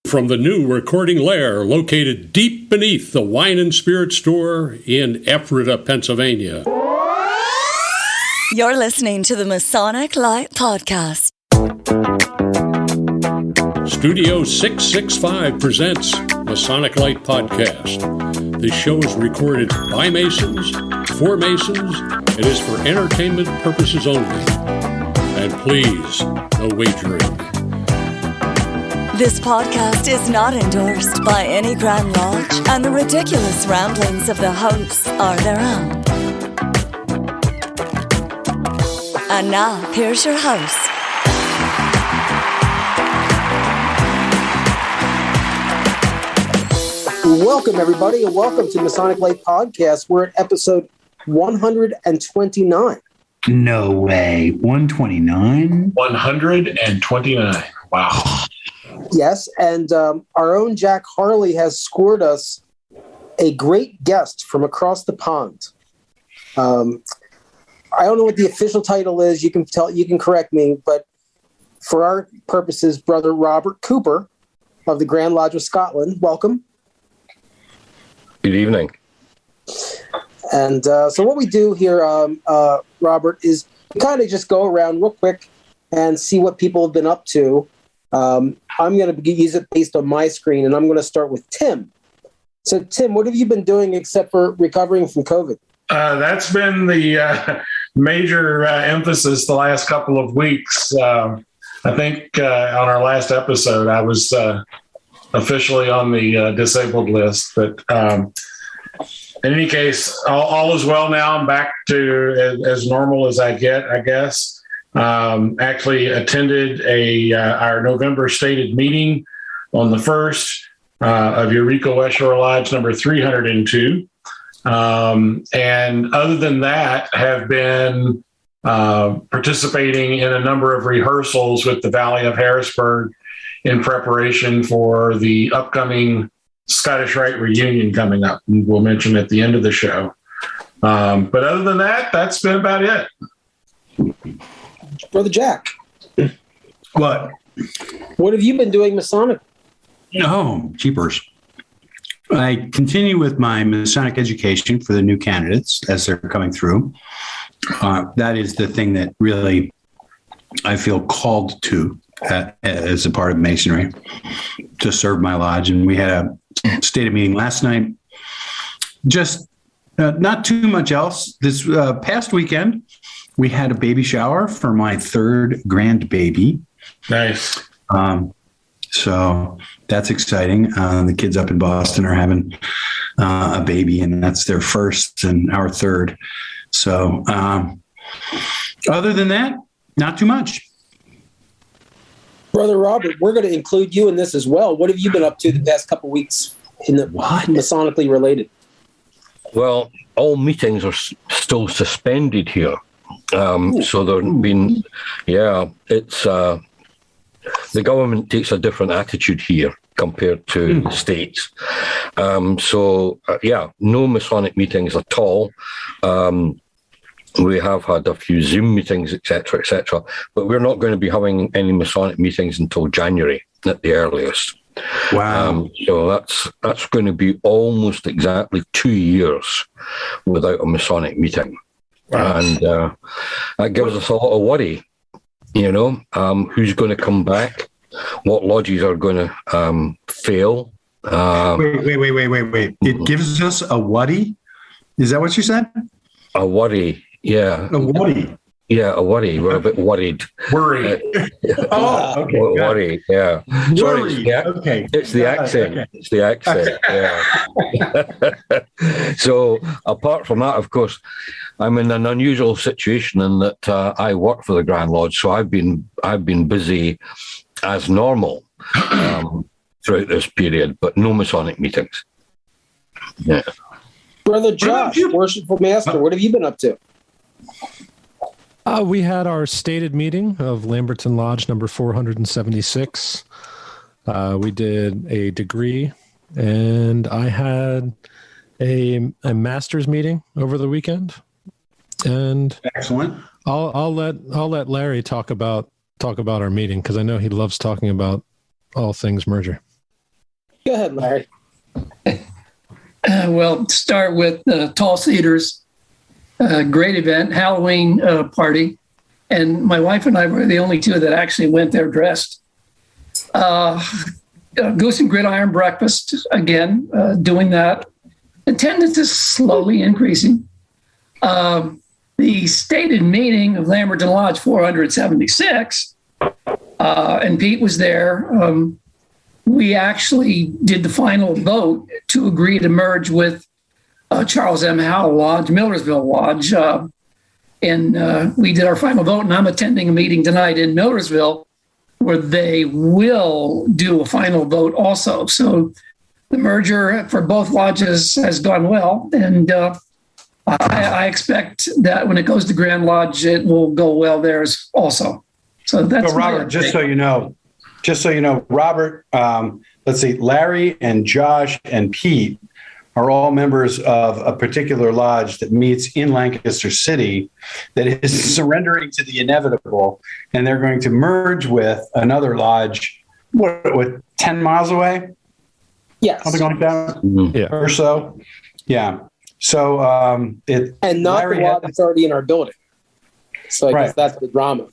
from the new recording lair located deep beneath the Wine and Spirit store in Ephrata, Pennsylvania. You're listening to the Masonic Light Podcast. Studio 665 presents Masonic Light Podcast. This show is recorded by Masons, for Masons, and is for entertainment purposes only. And please, no wagering. This podcast is not endorsed by any Grand Lodge, and the ridiculous ramblings of the hosts are their own. And now, here's your host. Welcome, everybody, and welcome to Masonic Light Podcast. We're at episode 129. No way. 129? 129. Wow. Yes, and our own Jack Harley has scored us a great guest from across the pond. I don't know what the official title is. You can correct me, but for our purposes, Brother Robert Cooper of the Grand Lodge of Scotland. Welcome. Good evening. And so what we do here, Robert, is we kind of just go around real quick and see what people have been up to. I'm going to use it based on my screen, and I'm going to start with Tim. So, Tim, what have you been doing except for recovering from COVID? That's been the major emphasis the last couple of weeks. I think on our last episode, I was officially on the disabled list. But in any case, all is well now. I'm back to as normal as I get, I guess. Actually attended our November stated meeting on the 1st of Eureka West Shore Lodge number 302. And other than that, have been participating in a number of rehearsals with the Valley of Harrisburg in preparation for the upcoming Scottish Rite reunion coming up. We'll mention at the end of the show. But other than that, that's been about it. Brother Jack. What? What have you been doing Masonic? Oh, jeepers. I continue with my Masonic education for the new candidates as they're coming through. That is the thing that really I feel called to as a part of Masonry, to serve my lodge. And we had a stated meeting last night. Just not too much else. This past weekend, we had a baby shower for my third grandbaby. Nice. So that's exciting. The kids up in Boston are having a baby, and that's their first and our third. So other than that, not too much. Brother Robert, we're going to include you in this as well. What have you been up to the past couple of weeks in the Masonically related? Well, all meetings are still suspended here. So there have been, it's the government takes a different attitude here compared to the States. No Masonic meetings at all. We have had a few Zoom meetings, etc., but we're not going to be having any Masonic meetings until January at the earliest. Wow. So that's going to be almost exactly 2 years without a Masonic meeting. Wow. And that gives us a lot of worry, who's going to come back, what lodges are going to fail. Wait. It gives us a worry? Is that what you said? A worry, yeah. A worry? Yeah, a worry. We're a bit worried. Worried. Okay. Worried, yeah. Worried, okay. It's the accent. Okay. It's the accent, yeah. So apart from that, of course, I'm in an unusual situation in that I work for the Grand Lodge, so I've been busy as normal throughout this period, but no Masonic meetings. Yeah. Brother Josh, Worshipful Master, what have you been up to? We had our stated meeting of Lamberton Lodge number 476. We did a degree, and I had a master's meeting over the weekend. And excellent. I'll let Larry talk about our meeting, because I know he loves talking about all things merger. Go ahead, Larry. Well, start with Tall Cedars. Great event, Halloween party. And my wife and I were the only two that actually went there dressed. Goose and Gridiron breakfast, again, doing that. Attendance is slowly increasing. The stated meeting of Lamberton Lodge 476, and Pete was there. We actually did the final vote to agree to merge with Charles M. Howell Lodge, Millersville Lodge. And we did our final vote, and I'm attending a meeting tonight in Millersville where they will do a final vote also. So the merger for both lodges has gone well, and I expect that when it goes to Grand Lodge, it will go well there also. So that's Robert. Just so you know, Robert. Let's see, Larry and Josh and Pete are all members of a particular lodge that meets in Lancaster City that is surrendering to the inevitable, and they're going to merge with another lodge. What 10 miles away? Yes, something like that. Yeah, or so. Yeah. So and not Larry the lodge that's already in our building. So I guess that's the drama.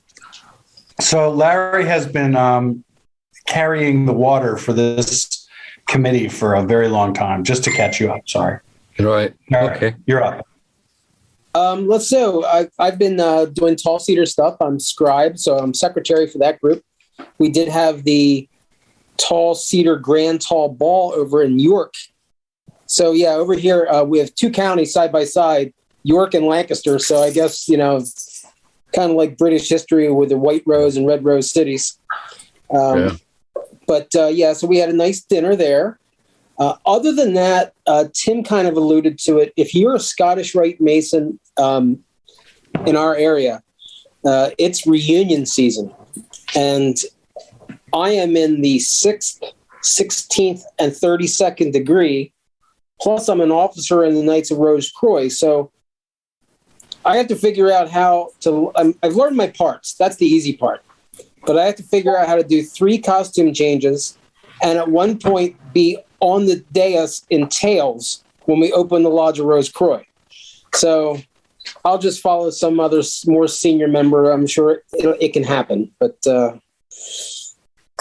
So Larry has been carrying the water for this committee for a very long time. Just to catch you up, sorry. Right. Okay. You're up. Let's so I've been doing Tall Cedar stuff. I'm scribe, so I'm secretary for that group. We did have the Tall Cedar Grand Tall Ball over in York. So yeah, over here we have two counties side by side, York and Lancaster. So I guess, kind of like British history with the White Rose and Red Rose cities. But so we had a nice dinner there. Other than that, Tim kind of alluded to it. If you're a Scottish Rite Mason in our area, it's reunion season. And I am in the 6th, 16th, and 32nd degree. Plus, I'm an officer in the Knights of Rose Croix. So I have to figure out how to... I've learned my parts. That's the easy part. But I have to figure out how to do 3 costume changes and at one point be on the dais in tails when we open the Lodge of Rose Croix. So I'll just follow some other more senior member. I'm sure it can happen. But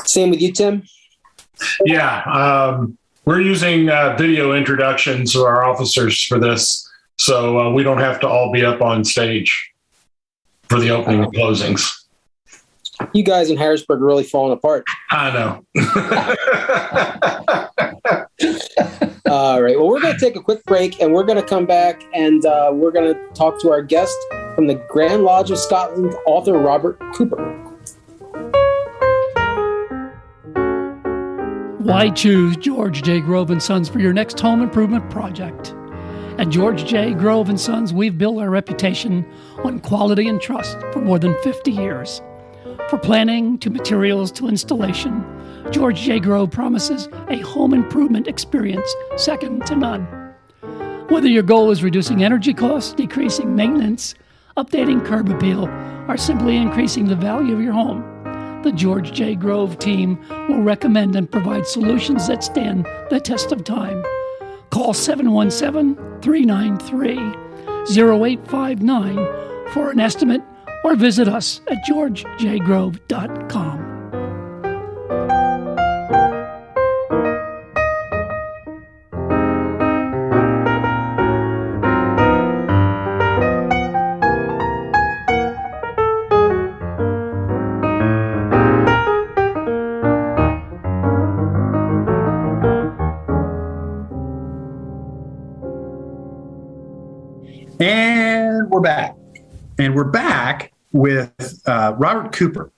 same with you, Tim? Yeah. We're using video introductions to our officers for this, so we don't have to all be up on stage for the opening and closings. You guys in Harrisburg are really falling apart. I know. All right. Well, we're going to take a quick break, and we're going to come back, and we're going to talk to our guest from the Grand Lodge of Scotland, author Robert Cooper. Why choose George J. Grove & Sons for your next home improvement project? At George J. Grove & Sons, we've built our reputation on quality and trust for more than 50 years. From planning to materials to installation, George J. Grove promises a home improvement experience second to none. Whether your goal is reducing energy costs, decreasing maintenance, updating curb appeal, or simply increasing the value of your home, the George J. Grove team will recommend and provide solutions that stand the test of time. Call 717-393-0859 for an estimate or visit us at georgejgrove.com. And we're back. And we're back with Robert Cooper,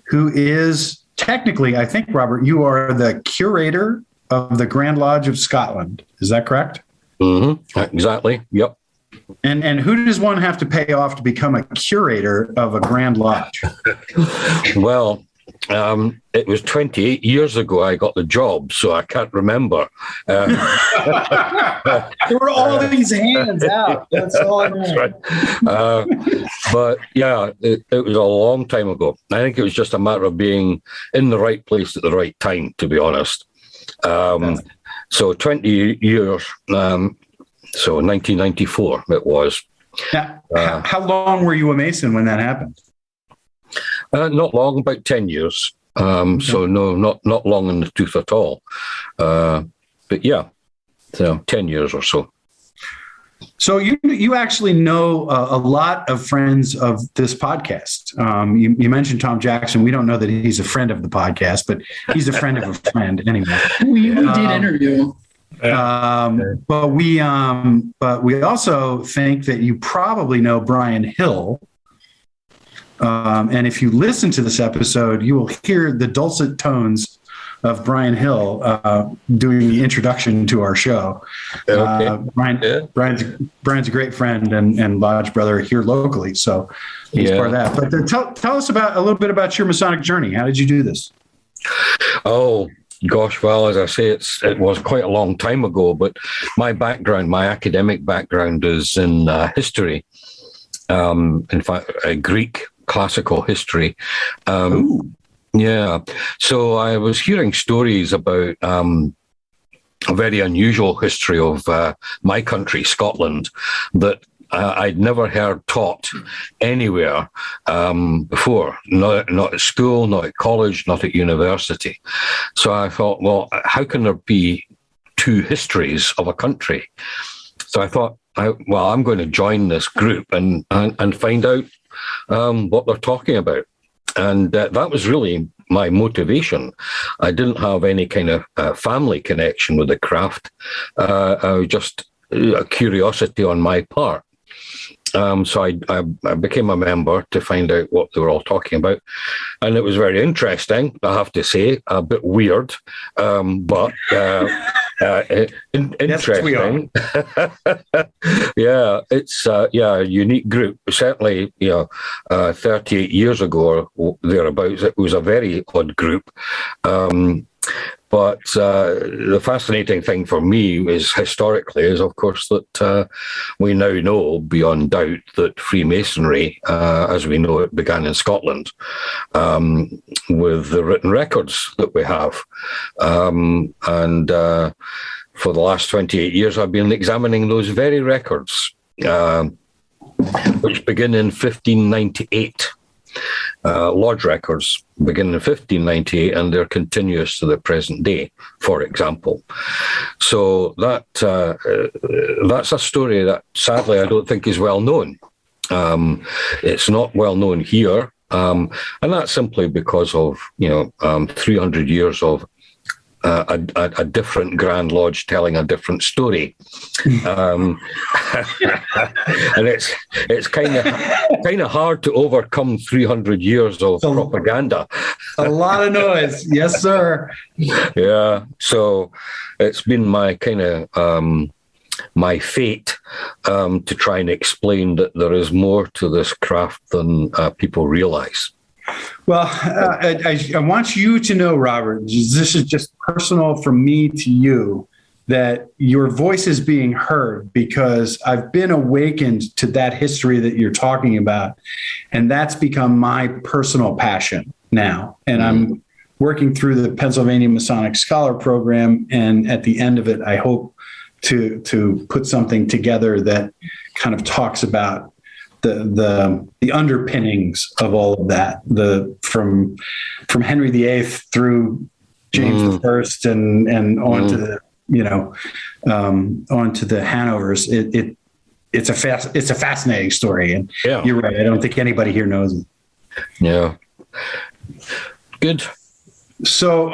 who is technically, I think, Robert, you are the curator of the Grand Lodge of Scotland. Is that correct? Mm-hmm. Exactly. Yep. And who does one have to pay off to become a curator of a Grand Lodge? Well, it was 28 years ago I got the job, so I can't remember. There were all these hands out. That's all I know. That's right. But yeah, it was a long time ago. I think it was just a matter of being in the right place at the right time, to be honest. So 20 years, so 1994 it was. Now, how long were you a Mason when that happened? Not long, about 10 years. So no, not long in the tooth at all. But yeah, so 10 years or so. So you actually know a lot of friends of this podcast. You mentioned Tom Jackson. We don't know that he's a friend of the podcast, but he's a friend of a friend anyway. We did interview him. But we also think that you probably know Brian Hill. And if you listen to this episode, you will hear the dulcet tones of Brian Hill doing the introduction to our show. Okay. Brian's a great friend and lodge brother here locally, so he's part of that. But tell us a little bit about your Masonic journey. How did you do this? Oh gosh, well, as I say, it was quite a long time ago. But my academic background is in history. In fact, Greek classical history. Yeah. So I was hearing stories about a very unusual history of my country, Scotland, that I'd never heard taught anywhere before, not at school, not at college, not at university. So I thought, well, how can there be two histories of a country? So I thought, I'm going to join this group and find out what they're talking about. And that was really my motivation. I didn't have any kind of family connection with the craft. I was just a curiosity on my part. So I became a member to find out what they were all talking about. And it was very interesting, I have to say, a bit weird, but interesting. Yeah, it's a unique group. Certainly, 38 years ago or thereabouts, it was a very odd group. But the fascinating thing for me is of course, that we now know beyond doubt that Freemasonry, as we know it, began in Scotland with the written records that we have. And for the last 28 years, I've been examining those very records, which begin in 1598. Lodge records begin in 1598 and they're continuous to the present day, for example. So that's a story that sadly I don't think is well known. It's not well known here, and that's simply because of 300 years of a different Grand Lodge telling a different story, and it's kind of hard to overcome 300 years of propaganda. A lot of noise, yes, sir. Yeah, so it's been my kind of my fate to try and explain that there is more to this craft than people realize. Well, I want you to know, Robert, this is just personal from me to you, that your voice is being heard because I've been awakened to that history that you're talking about. And that's become my personal passion now. And I'm working through the Pennsylvania Masonic Scholar Program. And at the end of it, I hope to put something together that kind of talks about the underpinnings of all of that, from Henry VIII through James I and on to the on to the Hanovers. It's a fascinating story, and you're right. I don't think anybody here knows it. Yeah, good. So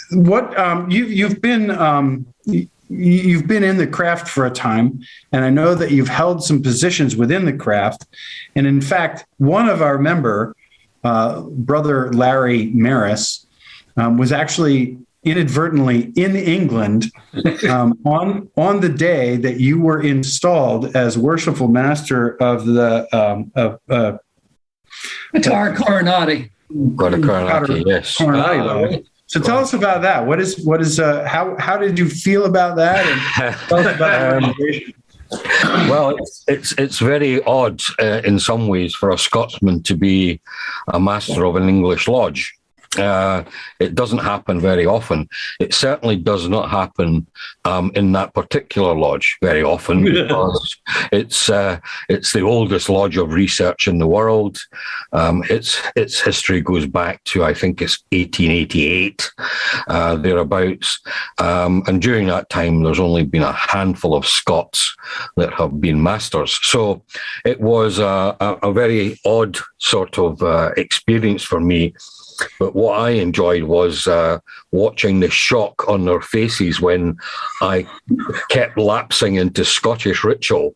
what you've been. You've been in the craft for a time, and I know that you've held some positions within the craft. And in fact, one of our member, Brother Larry Merris, was actually inadvertently in England on the day that you were installed as worshipful master of the Guitar Coronati. Coronati, yes. Coronati, so tell us about that. What is how did you feel about that? And tell us about Well, it's very odd in some ways for a Scotsman to be a master of an English lodge. It doesn't happen very often. It certainly does not happen in that particular lodge very often, because it's the oldest lodge of research in the world. Its history goes back to, I think it's 1888, thereabouts. And during that time, there's only been a handful of Scots that have been masters. So it was a very odd sort of experience for me. But what I enjoyed was watching the shock on their faces when I kept lapsing into Scottish ritual,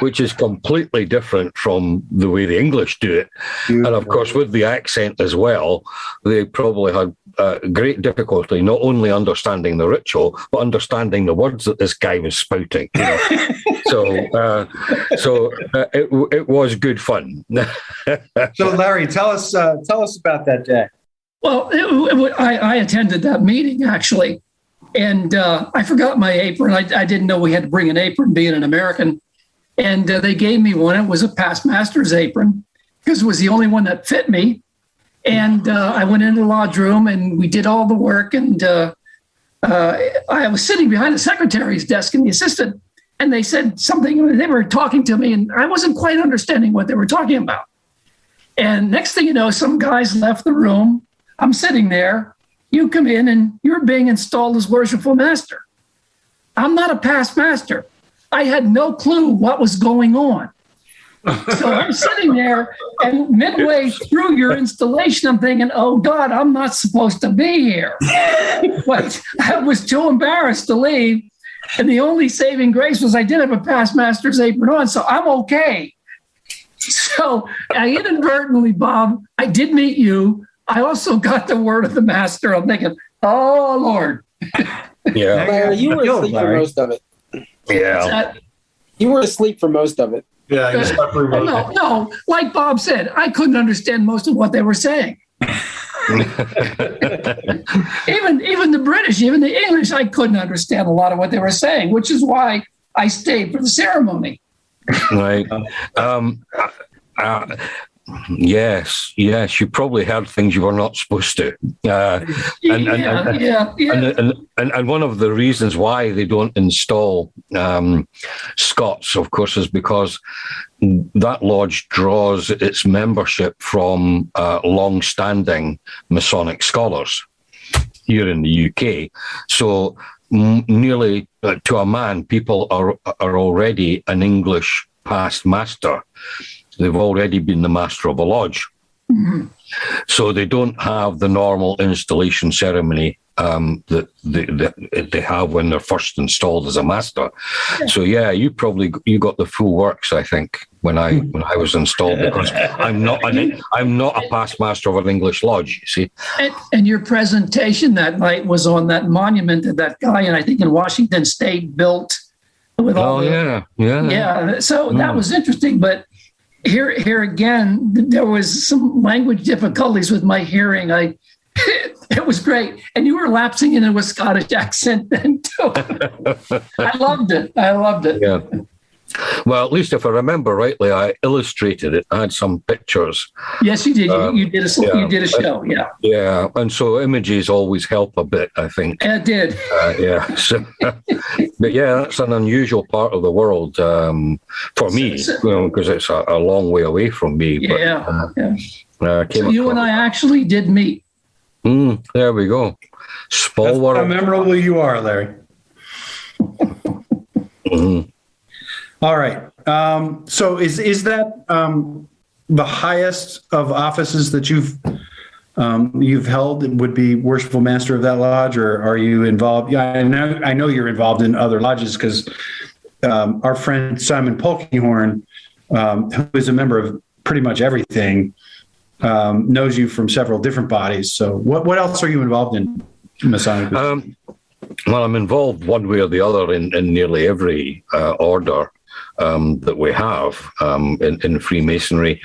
which is completely different from the way the English do it. And of course, with the accent as well, they probably had great difficulty not only understanding the ritual, but understanding the words that this guy was spouting. You know? So it was good fun. So, Larry, tell us about that day. Well, I attended that meeting, actually, and I forgot my apron. I didn't know we had to bring an apron, being an American, and they gave me one. It was a past master's apron because it was the only one that fit me. And I went into the lodge room, and we did all the work, and I was sitting behind the secretary's desk and the assistant, and they said something. They were talking to me, and I wasn't quite understanding what they were talking about. And next thing you know, some guys left the room. I'm sitting there. You come in, and you're being installed as worshipful master. I'm not a past master. I had no clue what was going on. So I'm sitting there, and midway through your installation, I'm thinking, oh, God, I'm not supposed to be here. But I was too embarrassed to leave. And the only saving grace was I did have a past master's apron on, so I'm okay. So I inadvertently, Bob, I did meet you. I also got the word of the master. I'm thinking, oh, Lord. Yeah. Larry, you were asleep for most of it. Yeah. You were asleep for most of it. Yeah, you slept through most of it. No, like Bob said, I couldn't understand most of what they were saying. even the British, even the English, I couldn't understand a lot of what they were saying, which is why I stayed for the ceremony. Right. Yes. You probably heard things you were not supposed to. And one of the reasons why they don't install Scots, of course, is because that lodge draws its membership from long-standing Masonic scholars here in the UK. So nearly to a man, people are already an English past master. They've already been the master of a lodge. Mm-hmm. So they don't have the normal installation ceremony that they have when they're first installed as a master. Yeah. So yeah, you got the full works, I think, when I was installed, because I'm not a past master of an English lodge, you see. And your presentation that night was on that monument that that guy, and I think in Washington State, built with all yeah. So that was interesting, but here again, there was some language difficulties with my hearing. It was great. And you were lapsing into a Scottish accent then too. I loved it. Yeah. Well, at least if I remember rightly, I illustrated it. I had some pictures. Yes, you did. You did a show. Yeah. Yeah. And so images always help a bit, I think. It did. Yeah. So, but yeah, that's an unusual part of the world for me, because it's a long way away from me. Yeah. So you and I actually did meet. There we go. Small world. How memorable you are, Larry. Mm-hmm. All right. So is that the highest of offices that you've held? Would be worshipful master of that lodge, or are you involved? Yeah, I know you're involved in other lodges, because our friend Simon Polkinghorn, who is a member of pretty much everything, knows you from several different bodies. So what else are you involved in, Masonic? Well, I'm involved one way or the other in nearly every order that we have in Freemasonry.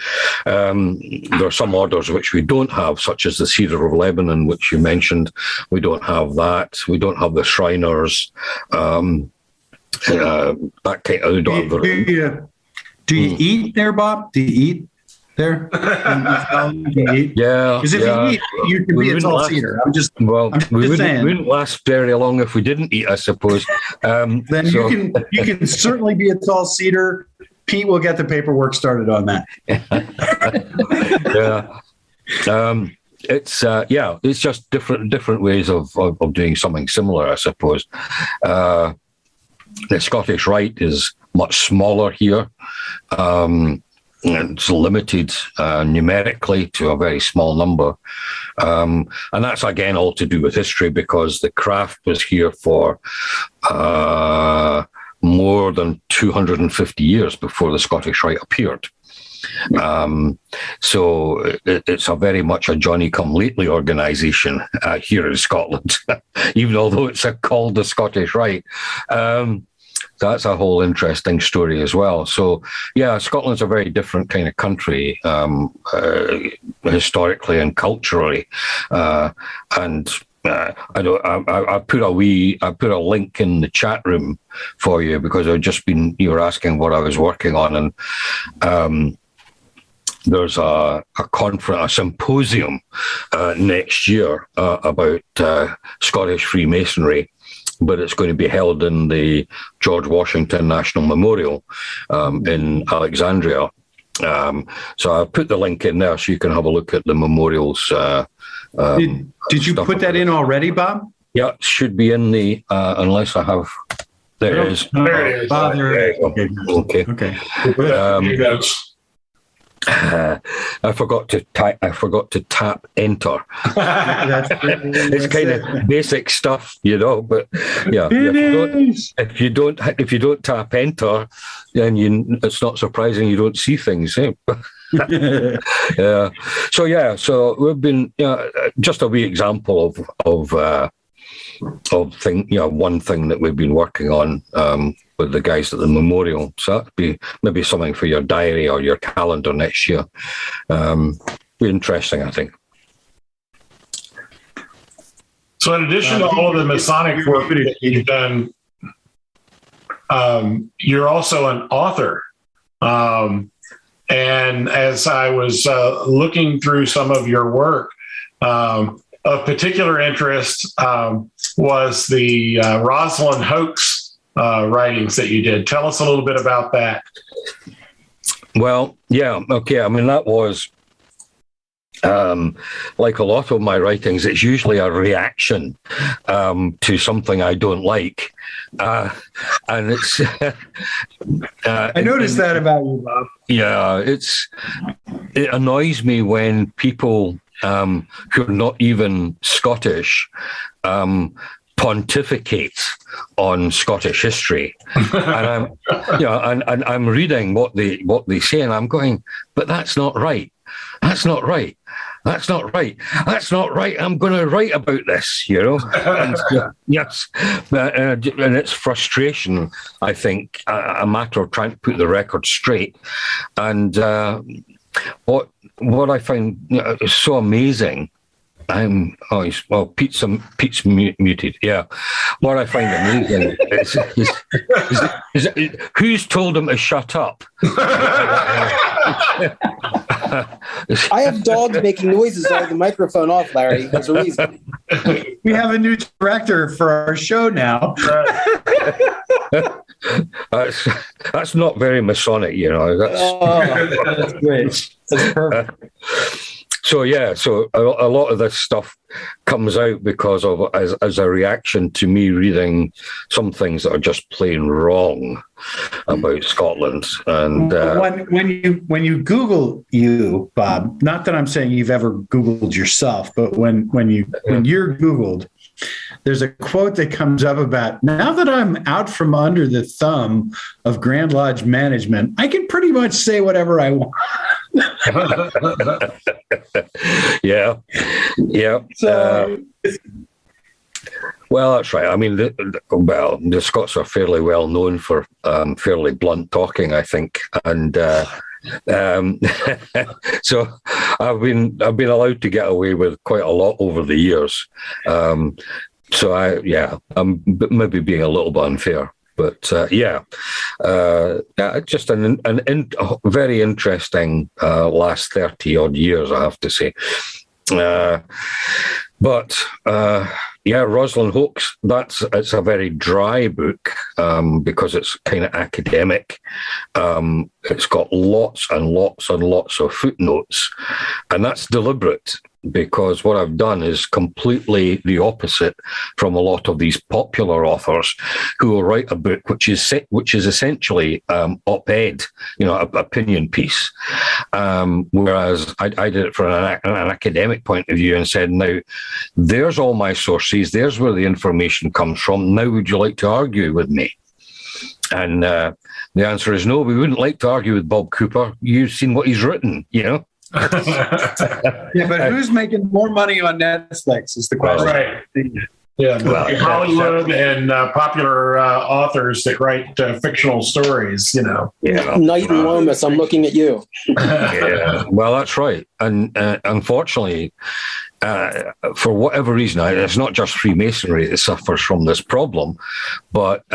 There are some orders which we don't have, such as the Cedar of Lebanon, which you mentioned. We don't have that. We don't have the Shriners. That kind of. Do you eat there, Bob? Do you eat? there? Yeah. Because if you eat, you can be a tall cedar. I'm just we saying. wouldn't last very long if we didn't eat, I suppose. Then you can certainly be a tall cedar. Pete will get the paperwork started on that. Yeah. It's just different ways of doing something similar, I suppose. The Scottish Rite is much smaller here. It's limited numerically to a very small number. And that's, again, all to do with history, because the craft was here for more than 250 years before the Scottish Rite appeared. So it's a very much a Johnny-come-lately organisation here in Scotland, even although it's called the Scottish Rite. That's a whole interesting story as well. So, yeah, Scotland's a very different kind of country, historically and culturally. I put a link in the chat room for you, because you were asking what I was working on, and there's a symposium next year about Scottish Freemasonry, but it's going to be held in the George Washington National Memorial in Alexandria. So I put the link in there so you can have a look at the memorials. Did you put that in already, Bob? Yeah, it should be in the, unless I have. There it is. There it is. Bob, there it is. Okay. Okay. I forgot to tap enter. It's kind of basic stuff, but yeah. If you don't tap enter, then it's not surprising you don't see things. Yeah. So we've been just a wee example of one thing that we've been working on with the guys at the memorial. So that'd be maybe something for your diary or your calendar next year. Be interesting, I think. So in addition to all of the Masonic work that you've done, you're also an author. And as I was looking through some of your work, of particular interest was the Rosslyn hoax writings that you did. Tell us a little bit about that. Well, yeah, okay. I mean, that was like a lot of my writings. It's usually a reaction to something I don't like, and it's. I noticed that about you, Bob. Yeah, it annoys me when people who are not even Scottish pontificate on Scottish history, and I'm reading what they say, and I'm going, but that's not right. That's not right. That's not right. That's not right. I'm going to write about this, And, yes, and it's frustration. I think a matter of trying to put the record straight, and what I find so amazing. Pete's muted. Yeah. What I find amazing is who's told him to shut up? I have dogs making noises out of the microphone off, Larry. There's a reason. We have a new director for our show now. That's not very Masonic, That's great. That's perfect. So a lot of this stuff comes out because of as a reaction to me reading some things that are just plain wrong about Scotland. And when you Google you, Bob, not that I'm saying you've ever Googled yourself, but when you're Googled, there's a quote that comes up about, now that I'm out from under the thumb of Grand Lodge management, I can pretty much say whatever I want. Yeah. So, well, that's right. I mean, the Scots are fairly well known for fairly blunt talking, I think, and so I've been allowed to get away with quite a lot over the years. So I'm maybe being a little bit unfair. But just a very interesting last 30 odd years, I have to say. Rosalind Hoax, it's a very dry book because it's kind of academic. It's got lots and lots and lots of footnotes, and that's deliberate because what I've done is completely the opposite from a lot of these popular authors who will write a book which is essentially op-ed, opinion piece. Whereas I did it from an academic point of view and said, now, there's all my sources, there's where the information comes from. Now, would you like to argue with me? And the answer is no, we wouldn't like to argue with Bob Cooper. You've seen what he's written, Yeah, but who's making more money on Netflix is the question. Right. Yeah, Hollywood and popular authors that write fictional stories, Yeah. Knight and Lomas, I'm looking at you. Yeah, well, that's right. And unfortunately, for whatever reason, it's not just Freemasonry that suffers from this problem, but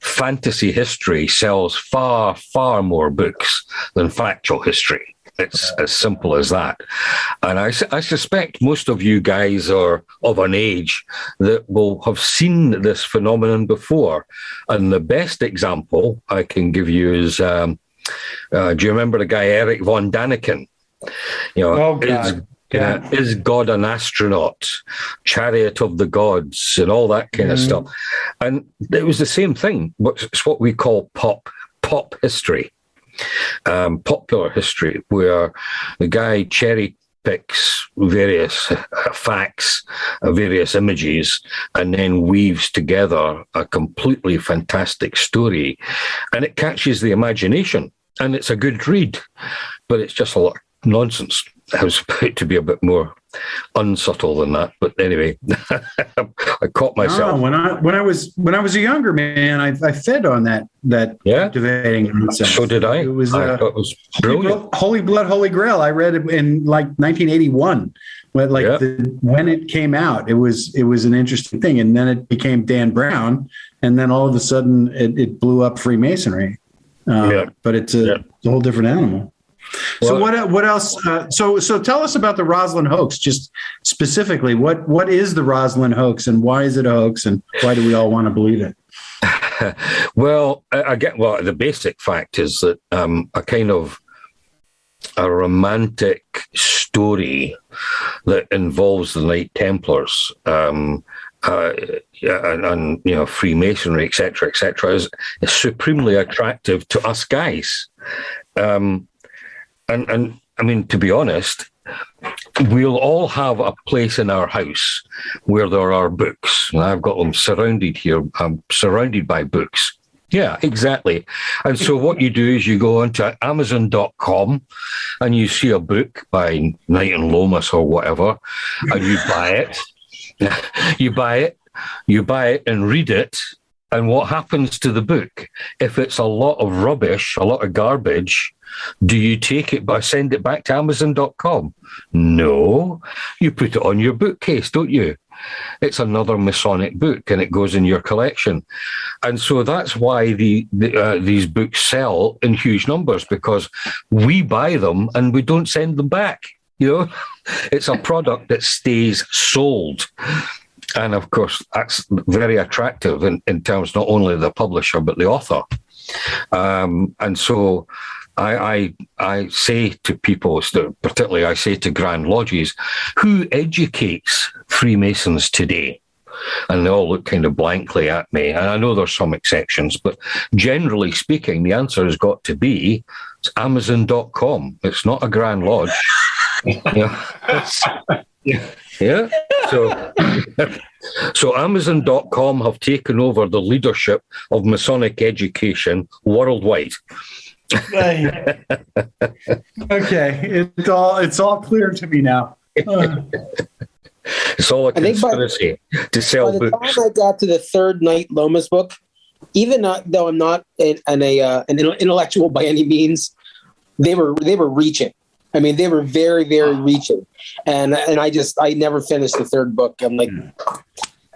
fantasy history sells far, far more books than factual history. It's as simple as that. And I suspect most of you guys are of an age that will have seen this phenomenon before. And the best example I can give you is, do you remember the guy Eric von Daniken? Is God an astronaut? Chariot of the Gods and all that kind of stuff. And it was the same thing. It's what we call pop history. Popular history, where the guy cherry picks various facts, various images, and then weaves together a completely fantastic story, and it catches the imagination, and it's a good read, but it's just a lot of nonsense. I was about to be a bit more unsubtle than that, but anyway, I caught myself. When I was a younger man, I fed on that debating nonsense. So did I. It was, I thought it was brilliant. Holy Blood, Holy Grail. I read it in like 1981, when it came out. It was an interesting thing, and then it became Dan Brown, and then all of a sudden it blew up Freemasonry. But it's a whole different animal. So what else? So tell us about the Rosalind hoax. Just specifically, what is the Rosalind hoax, and why is it a hoax, and why do we all want to believe it? The basic fact is that a kind of a romantic story that involves the Knight Templars and Freemasonry, etc., is supremely attractive to us guys. And I mean, to be honest, we'll all have a place in our house where there are books. And I've got them surrounded here. I'm surrounded by books. Yeah, exactly. And so what you do is you go onto Amazon.com and you see a book by Knight and Lomas or whatever, and you buy it. You buy it and read it. And what happens to the book? If it's a lot of rubbish, a lot of garbage, do you take it but send it back to Amazon.com? No. You put it on your bookcase, don't you? It's another Masonic book and it goes in your collection. And so that's why these books sell in huge numbers, because we buy them and we don't send them back. It's a product that stays sold. And of course, that's very attractive in terms not only of the publisher, but the author. And so I say to people, particularly I say to Grand Lodges, who educates Freemasons today? And they all look kind of blankly at me. And I know there's some exceptions, but generally speaking, the answer has got to be it's Amazon.com. It's not a Grand Lodge. Yeah. So Amazon.com have taken over the leadership of Masonic education worldwide. Okay, it's all clear to me now. It's all a conspiracy to sell books. By the time I got to the third Knight Lomas book, even though I'm not an intellectual by any means, they were reaching. I mean, they were very, very reaching, and I never finished the third book. I'm like,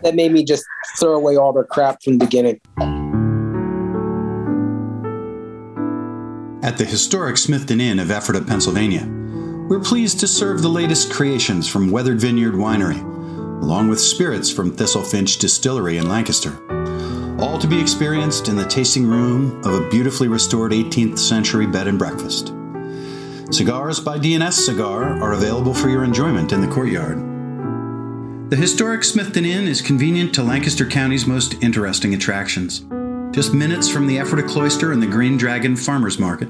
that made me just throw away all their crap from the beginning. At the Historic Smithton Inn of Ephrata, Pennsylvania, we're pleased to serve the latest creations from Weathered Vineyard Winery, along with spirits from Thistlefinch Distillery in Lancaster, all to be experienced in the tasting room of a beautifully restored 18th century bed and breakfast. Cigars by D&S Cigar are available for your enjoyment in the courtyard. The Historic Smithton Inn is convenient to Lancaster County's most interesting attractions, just minutes from the Ephrata Cloister and the Green Dragon Farmers Market,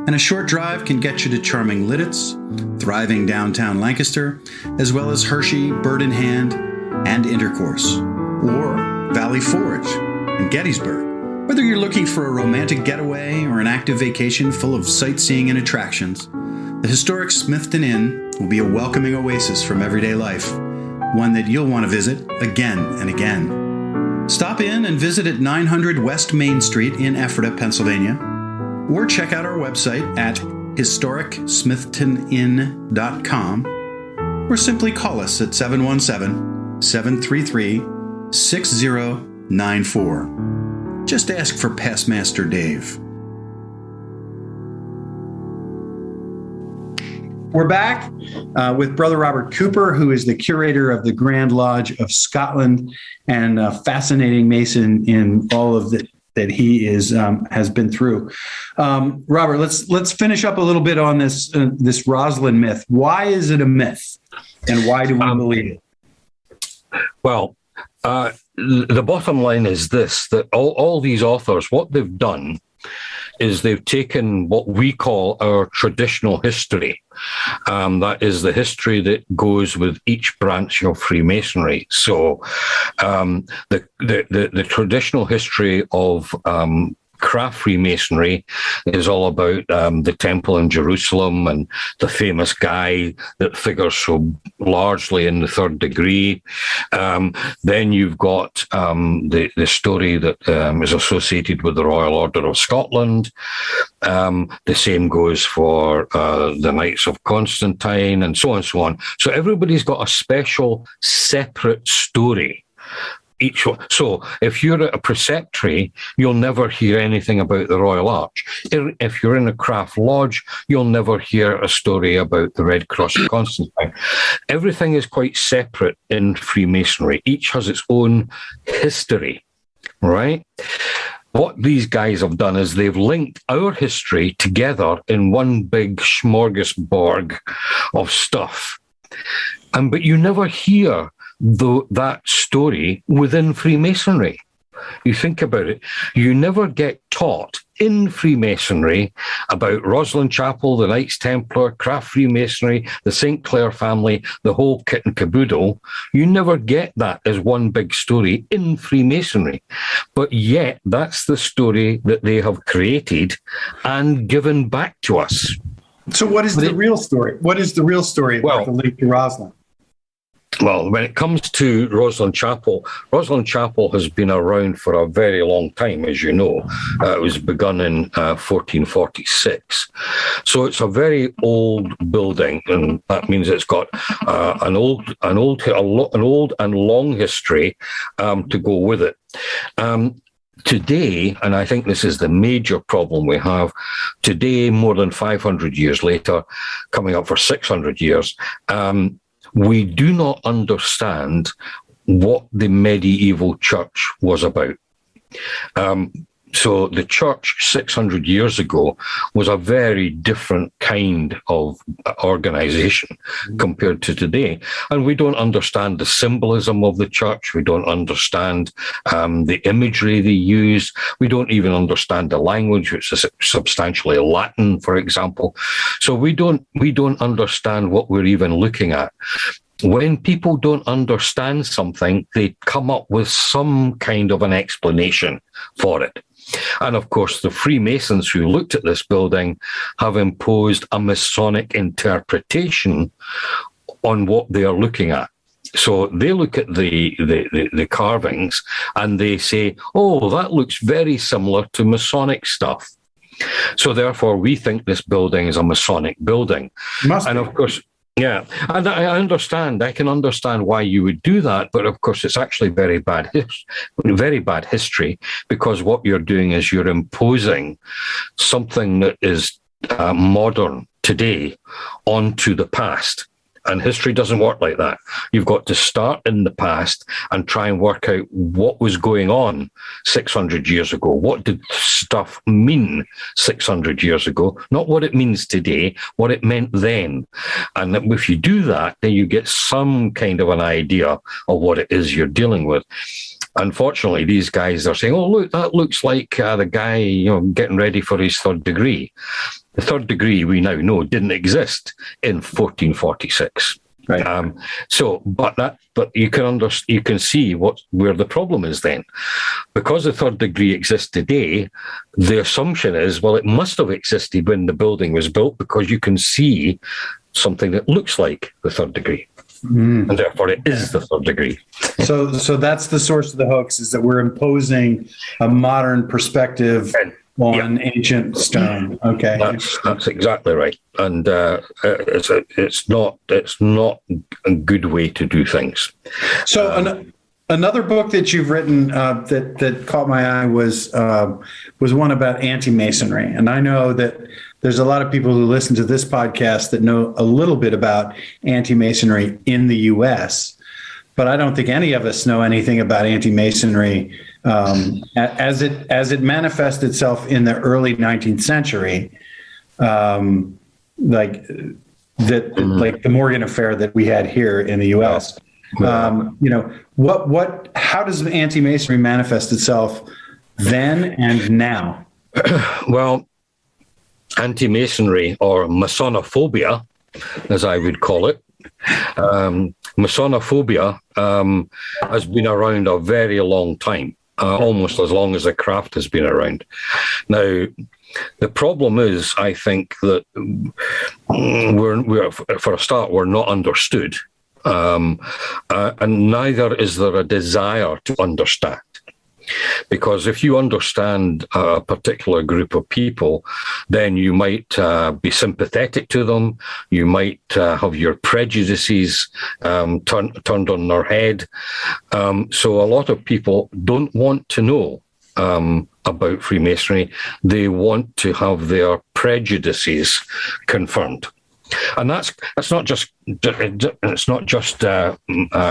and a short drive can get you to charming Lidditz, thriving downtown Lancaster, as well as Hershey, Bird in Hand, and Intercourse, or Valley Forge in Gettysburg. Whether you're looking for a romantic getaway or an active vacation full of sightseeing and attractions, the Historic Smithton Inn will be a welcoming oasis from everyday life, one that you'll want to visit again and again. Stop in and visit at 900 West Main Street in Ephrata, Pennsylvania, or check out our website at historicsmithtoninn.com, or simply call us at 717-733-6094. Just ask for Pastmaster Dave. We're back with Brother Robert Cooper, who is the curator of the Grand Lodge of Scotland and a fascinating Mason in all of that he has been through. Robert, let's finish up a little bit on this Roslin myth. Why is it a myth, and why do we believe it? Well, the bottom line is this: that all these authors, what they've done is they've taken what we call our traditional history. That is the history that goes with each branch of Freemasonry. So the traditional history of craft Freemasonry is all about the temple in Jerusalem and the famous guy that figures so largely in the Third Degree. Then you've got the story that is associated with the Royal Order of Scotland. The same goes for the Knights of Constantine, and so on and so on. So everybody's got a special, separate story. Each one. So if you're at a preceptory, you'll never hear anything about the Royal Arch. If you're in a craft lodge, you'll never hear a story about the Red Cross of Constantine. Everything is quite separate in Freemasonry. Each has its own history, right? What these guys have done is they've linked our history together in one big smorgasbord of stuff. But you never hear that story within Freemasonry. You think about it, you never get taught in Freemasonry about Roslin Chapel, the Knights Templar, craft Freemasonry, the St. Clair family, the whole kit and caboodle. You never get that as one big story in Freemasonry. But yet, that's the story that they have created and given back to us. So what is the real story? What is the real story about the link to Roslin? Well, when it comes to Roslin Chapel has been around for a very long time, as you know. It was begun in 1446. So it's a very old building, and that means it's got an old and long history to go with it. Today, and I think this is the major problem we have, today, more than 500 years later, coming up for 600 years, we do not understand what the medieval church was about. So the church 600 years ago was a very different kind of organization compared to today. And we don't understand the symbolism of the church. We don't understand the imagery they use. We don't even understand the language, which is substantially Latin, for example. So we don't understand what we're even looking at. When people don't understand something, they come up with some kind of an explanation for it. And of course, the Freemasons who looked at this building have imposed a Masonic interpretation on what they are looking at. So they look at the carvings and they say, oh, that looks very similar to Masonic stuff. So therefore, we think this building is a Masonic building. And of course, Yeah, and I understand. I can understand why you would do that, but of course, it's actually very bad history, because what you're doing is you're imposing something that is modern today onto the past. And history doesn't work like that. You've got to start in the past and try and work out what was going on 600 years ago. What did stuff mean 600 years ago? Not what it means today, what it meant then. And if you do that, then you get some kind of an idea of what it is you're dealing with. Unfortunately, these guys are saying, oh, look, that looks like the guy, getting ready for his third degree. The third degree, we now know, didn't exist in 1446. Right. But you can see where the problem is then. Because the third degree exists today, the assumption is, well, it must have existed when the building was built, because you can see something that looks like the third degree. And therefore it is the third degree. So that's the source of the hoax, is that we're imposing a modern perspective on ancient stone. Okay, that's exactly right, and it's not a good way to do things. So another book that you've written that caught my eye was one about anti-Masonry, and I know that there's a lot of people who listen to this podcast that know a little bit about anti-Masonry in the U.S., but I don't think any of us know anything about anti-Masonry as it manifested itself in the early 19th century, like the Morgan affair that we had here in the U.S. How does anti-Masonry manifest itself then and now? Well, anti-Masonry, or Masonophobia, as I would call it, Masonophobia has been around a very long time, almost as long as the craft has been around. Now, the problem is, I think, that we're for a start, we're not understood, and neither is there a desire to understand. Because if you understand a particular group of people, then you might be sympathetic to them. You might have your prejudices turned on their head. So a lot of people don't want to know about Freemasonry. They want to have their prejudices confirmed. And that's not just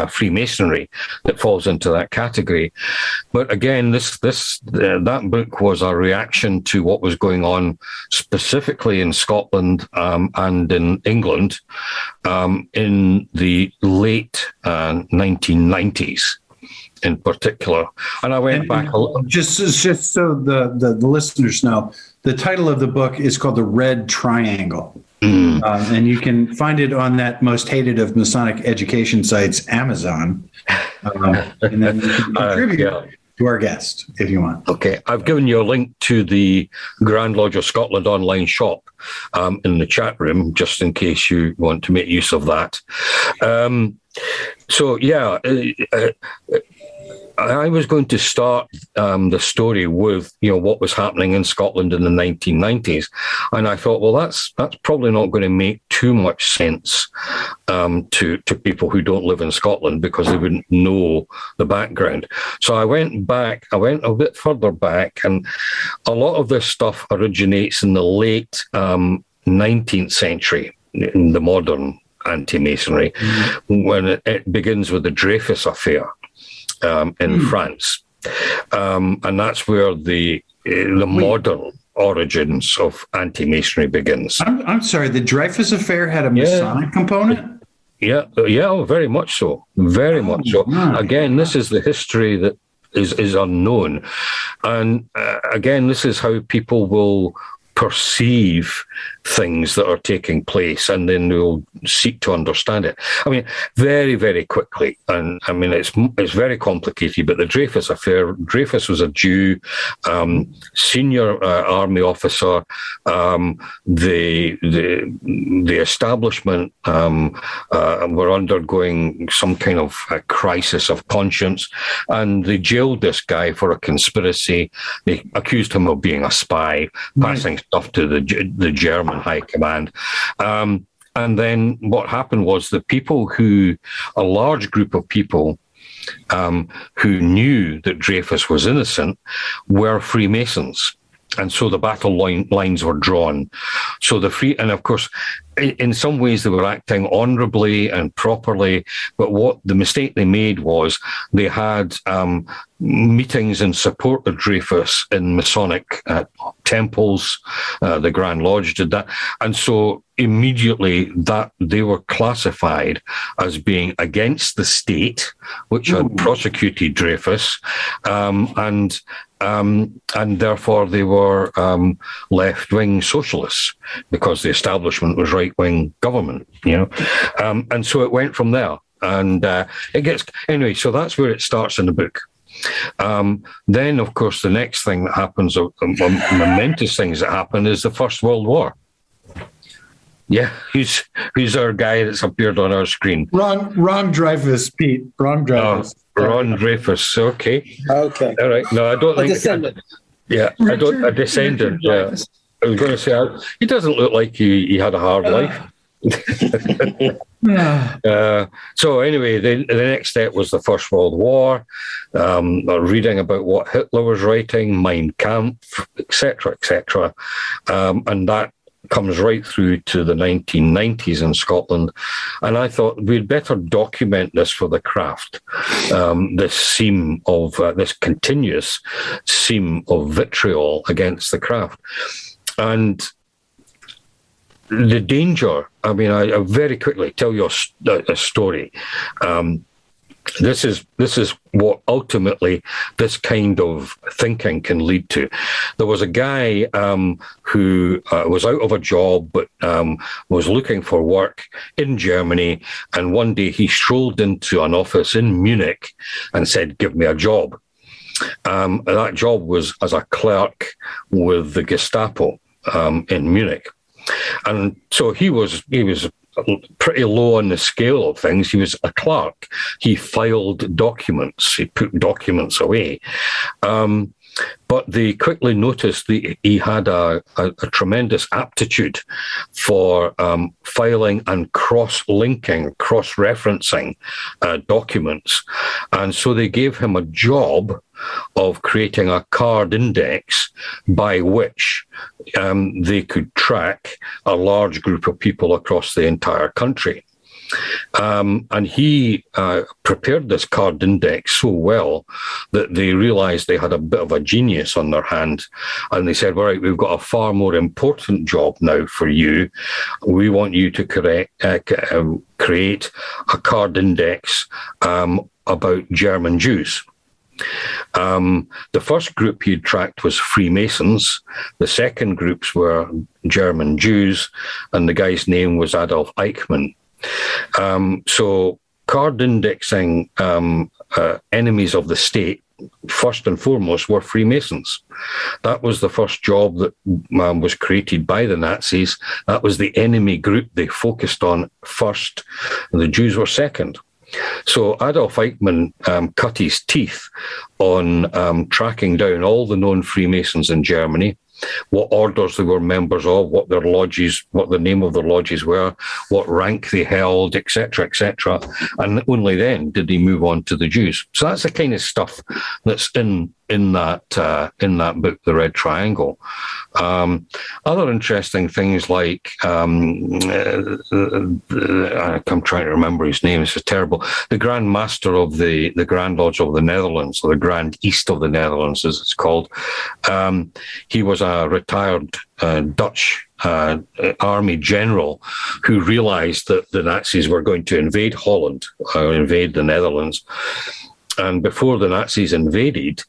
Freemasonry that falls into that category, but again, that book was a reaction to what was going on specifically in Scotland and in England in the late 1990s. In particular, and I went back a little. Just so the listeners know, the title of the book is called The Red Triangle. And you can find it on that most hated of Masonic education sites, Amazon. And then you can contribute to our guest if you want. Okay, I've given you a link to the Grand Lodge of Scotland online shop in the chat room, just in case you want to make use of that. I was going to start the story with, what was happening in Scotland in the 1990s. And I thought, well, that's probably not going to make too much sense to people who don't live in Scotland, because they wouldn't know the background. So I went a bit further back, and a lot of this stuff originates in the late 19th century, in the modern anti-Masonry, when it begins with the Dreyfus affair. In France, and that's where the modern origins of anti-Masonry begins. I'm sorry, the Dreyfus affair had a Masonic component? Yeah, very much so. Very much so. Again, this is the history that is unknown, and again, this is how people will perceive things that are taking place, and then they'll seek to understand it. I mean, very, very quickly, and I mean, it's very complicated, but the Dreyfus affair, Dreyfus was a Jew, senior army officer. The establishment were undergoing some kind of a crisis of conscience, and they jailed this guy for a conspiracy. They accused him of being a spy, passing stuff to the German high command. And then what happened was a large group of people who knew that Dreyfus was innocent were Freemasons. And so the battle lines were drawn. So and of course, in some ways they were acting honorably and properly, but what the mistake they made was they had meetings in support of Dreyfus in Masonic temples. The Grand Lodge did that. And so immediately that they were classified as being against the state, which had prosecuted Dreyfus, and therefore they were left-wing socialists because the establishment was right-wing government, and so it went from there. And it gets anyway. So that's where it starts in the book. Then, of course, the next thing that happens, momentous things that happen, is the First World War. Yeah, who's our guy that's appeared on our screen? Ron Dreyfus, Pete. Ron Dreyfus. Ron Dreyfus. Okay. Okay. All right. No, I don't think. Descendant. A descendant. Yeah. I was going to say he doesn't look like he had a hard life. So anyway, the next step was the First World War, reading about what Hitler was writing, Mein Kampf, etc., and that comes right through to the 1990s in Scotland. And I thought we'd better document this for the craft, this continuous seam of vitriol against the craft. And the danger, I very quickly tell you a story. This is what ultimately this kind of thinking can lead to. There was a guy who was out of a job but was looking for work in Germany, and one day he strolled into an office in Munich and said, "Give me a job." That job was as a clerk with the Gestapo in Munich. And so he was pretty low on the scale of things. He was a clerk. He filed documents. He put documents away. But they quickly noticed that he had a tremendous aptitude for filing and cross-linking, cross-referencing documents. And so they gave him a job of creating a card index by which they could track a large group of people across the entire country. And he prepared this card index so well that they realized they had a bit of a genius on their hand. And they said, "All right, we've got a far more important job now for you. We want you to create a card index about German Jews." The first group he tracked was Freemasons. The second groups were German Jews, and the guy's name was Adolf Eichmann. So card indexing enemies of the state, first and foremost, were Freemasons. That was the first job that was created by the Nazis. That was the enemy group they focused on first, and the Jews were second. So Adolf Eichmann cut his teeth on tracking down all the known Freemasons in Germany, what orders they were members of, what their lodges, what the name of their lodges were, what rank they held, etc., etc. And only then did he move on to the Jews. So that's the kind of stuff that's in that book, The Red Triangle. Other interesting things like I'm trying to remember his name. This is terrible. The Grand Master of the Grand Lodge of the Netherlands, or the Grand East of the Netherlands, as it's called. He was a retired Dutch army general who realized that the Nazis were going to invade Holland, or invade the Netherlands. And before the Nazis invaded,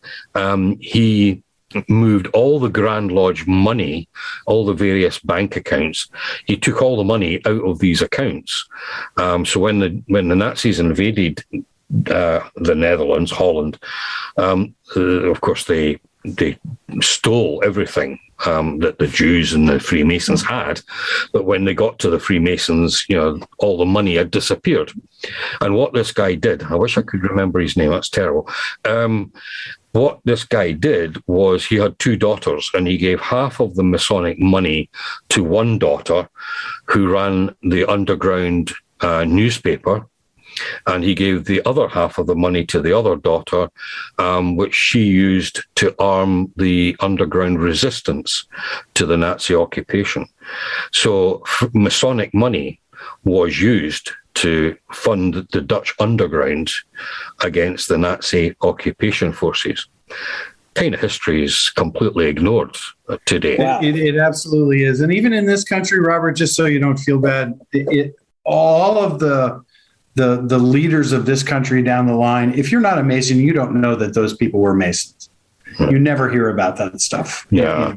he moved all the Grand Lodge money, all the various bank accounts. He took all the money out of these accounts. So when the Nazis invaded the Netherlands, Holland, of course they stole everything that the Jews and the Freemasons had. But when they got to the Freemasons, all the money had disappeared. And what this guy did, I wish I could remember his name, that's terrible. what this guy did was he had two daughters, and he gave half of the Masonic money to one daughter who ran the underground newspaper, and he gave the other half of the money to the other daughter, which she used to arm the underground resistance to the Nazi occupation. So Masonic money was used to fund the Dutch underground against the Nazi occupation forces. Kind of history is completely ignored today. Wow. It absolutely is. And even in this country, Robert, just so you don't feel bad, all of the leaders of this country down the line, if you're not a Mason, you don't know that those people were Masons. You never hear about that stuff. Yeah.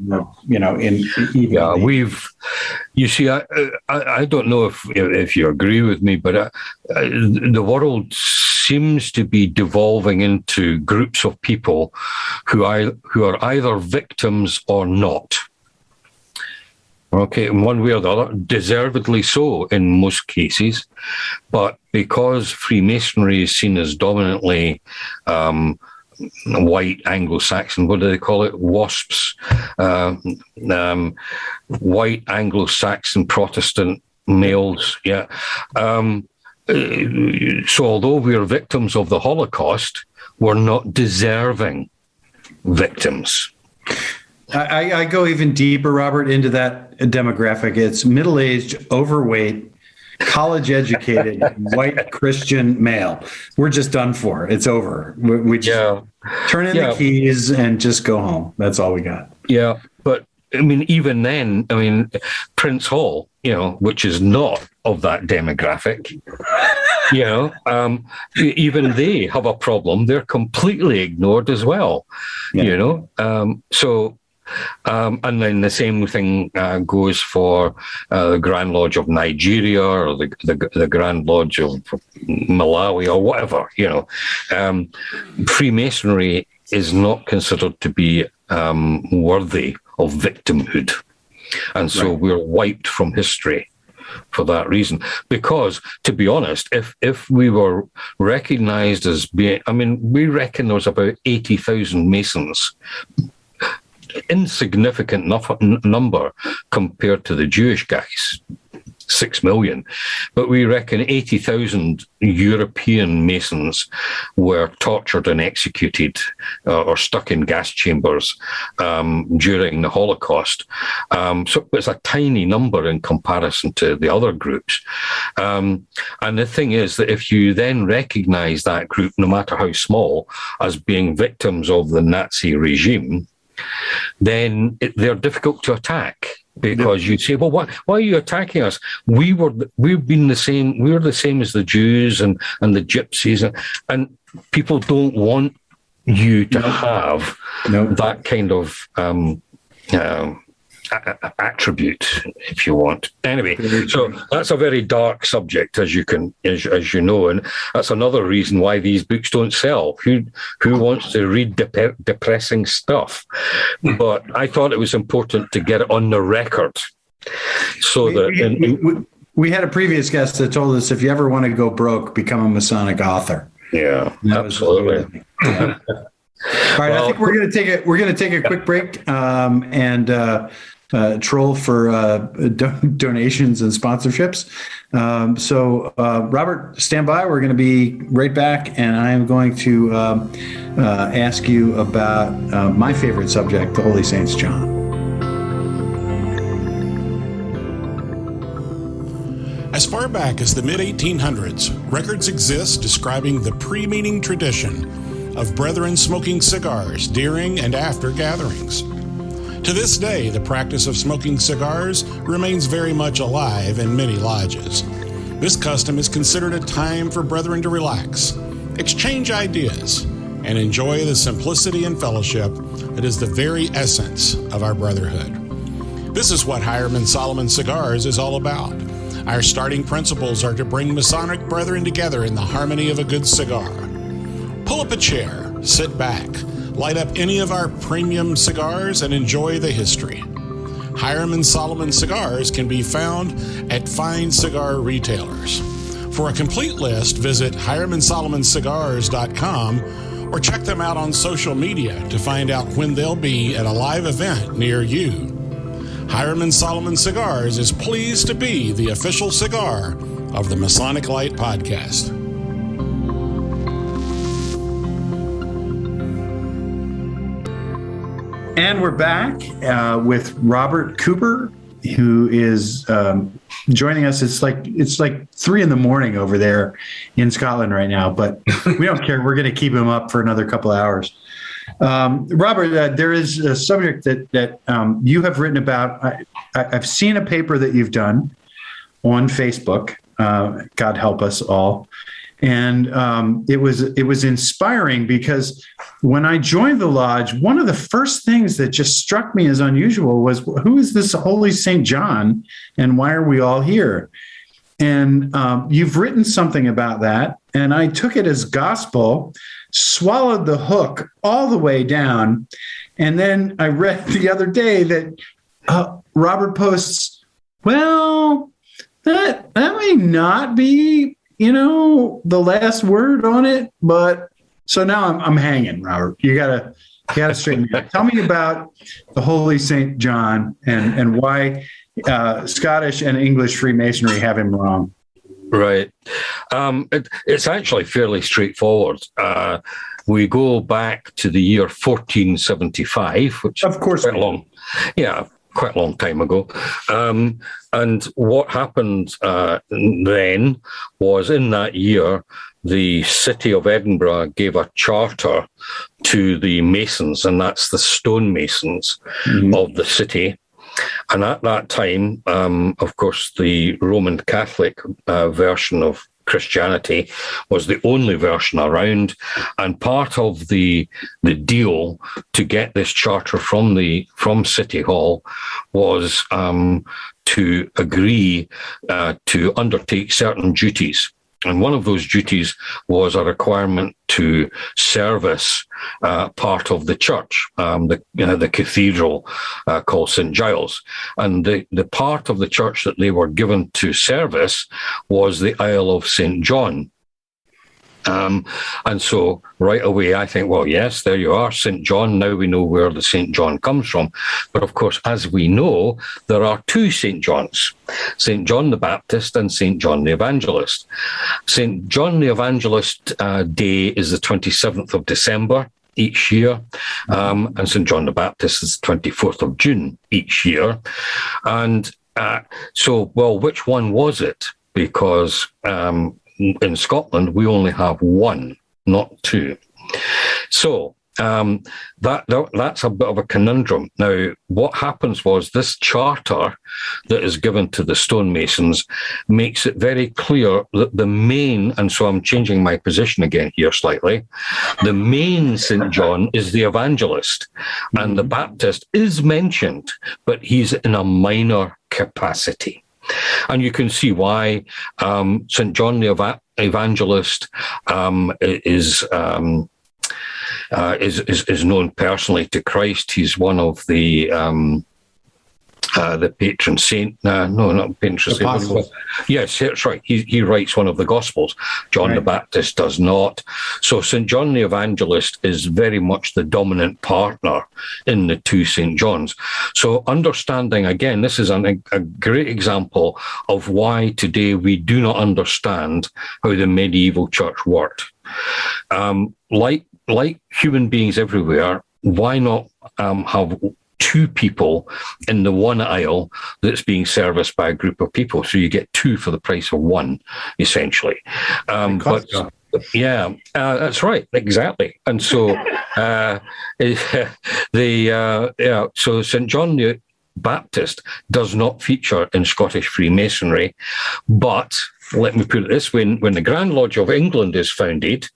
You see, I don't know if you agree with me, but the world seems to be devolving into groups of people who are either victims or not. Okay, in one way or the other, deservedly so in most cases, but because Freemasonry is seen as dominantly white Anglo-Saxon, what do they call it? WASPs, white Anglo-Saxon Protestant males. Yeah. So although we are victims of the Holocaust, we're not deserving victims. I go even deeper, Robert, into that demographic. It's middle-aged, overweight, college-educated, white Christian male. We're just done for. It's over. We just turn in the keys and just go home. That's all we got. Yeah, but I mean, even then, Prince Hall, which is not of that demographic, even they have a problem. They're completely ignored as well, and then the same thing goes for the Grand Lodge of Nigeria or the Grand Lodge of Malawi or whatever. Freemasonry is not considered to be worthy of victimhood, and so we're wiped from history for that reason. Because, to be honest, if we were recognized as being, we reckon there's about 80,000 Masons. Insignificant number compared to the Jewish guys, 6 million. But we reckon 80,000 European Masons were tortured and executed or stuck in gas chambers during the Holocaust. So it's a tiny number in comparison to the other groups. And the thing is that if you then recognize that group, no matter how small, as being victims of the Nazi regime, then they're difficult to attack, because you say, well, why are you attacking us? We were the same as the Jews and the Gypsies, and people don't want you to have that kind of attribute, if you want. Anyway, so that's a very dark subject, as you know, and that's another reason why these books don't sell. Who wants to read depressing stuff? But I thought it was important to get it on the record, so that we had a previous guest that told us if you ever want to go broke, become a Masonic author. Yeah, absolutely. All right, I think we're going to take a quick break and troll for donations and sponsorships. So, Robert, stand by. We're going to be right back, and I am going to ask you about my favorite subject, the Holy Saints' John. As far back as the mid-1800s, records exist describing the pre-meeting tradition of brethren smoking cigars during and after gatherings. To this day, the practice of smoking cigars remains very much alive in many lodges. This custom is considered a time for brethren to relax, exchange ideas, and enjoy the simplicity and fellowship that is the very essence of our brotherhood. This is what Hiram Solomon Cigars is all about. Our starting principles are to bring Masonic brethren together in the harmony of a good cigar. Pull up a chair, sit back, light up any of our premium cigars, and enjoy the history. Hiram Solomon Cigars can be found at fine cigar retailers. For a complete list, visit HiramandSolomonCigars.com or check them out on social media to find out when they'll be at a live event near you. Hiram Solomon Cigars is pleased to be the official cigar of the Masonic Light Podcast. And we're back with Robert Cooper, who is joining us. It's like 3 a.m. over there in Scotland right now, but we don't care. We're going to keep him up for another couple of hours. Robert, there is a subject that you have written about. I've seen a paper that you've done on Facebook. God help us all. And it was inspiring because when I joined the lodge, one of the first things that just struck me as unusual was, who is this Holy St. John and why are we all here? And you've written something about that. And I took it as gospel, swallowed the hook all the way down. And then I read the other day that Robert posts, well, that may not be, the last word on it, but so now I'm hanging, Robert. You gotta straighten me out. Tell me about the Holy St. John and why Scottish and English Freemasonry have him wrong. Right. It's actually fairly straightforward. We go back to the year 1475, which of course quite long. Yeah. Quite a long time ago. And what happened then was, in that year, the city of Edinburgh gave a charter to the Masons, and that's the stonemasons of the city. And at that time, of course, the Roman Catholic version of Christianity was the only version around, and part of the deal to get this charter from City Hall was to agree to undertake certain duties. And one of those duties was a requirement to service part of the church, the cathedral called St. Giles. And the part of the church that they were given to service was the Isle of St. John. And so right away, I think, well, yes, there you are, St. John. Now we know where the St. John comes from. But of course, as we know, there are two St. Johns, St. John the Baptist and St. John the Evangelist. St. John the Evangelist Day is the 27th of December each year, and St. John the Baptist is the 24th of June each year. And so, well, which one was it? Because in Scotland, we only have one, not two. So that's a bit of a conundrum. Now, what happens was this charter that is given to the stonemasons makes it very clear that the main, and so I'm changing my position again here slightly, the main St. John is the evangelist, and the Baptist is mentioned, but he's in a minor capacity. And you can see why St. John the Evangelist is known personally to Christ. He's one of the patron saint. No, not patron saint. Yes, that's right. He writes one of the Gospels. John the Baptist does not. So St. John the Evangelist is very much the dominant partner in the two St. Johns. So understanding, again, this is a great example of why today we do not understand how the medieval church worked. Like human beings everywhere, why not have two people in the one aisle that's being serviced by a group of people? So you get two for the price of one, essentially. Yeah, that's right, exactly. And so so St. John the Baptist does not feature in Scottish Freemasonry, but let me put it this way: when the Grand Lodge of England is founded,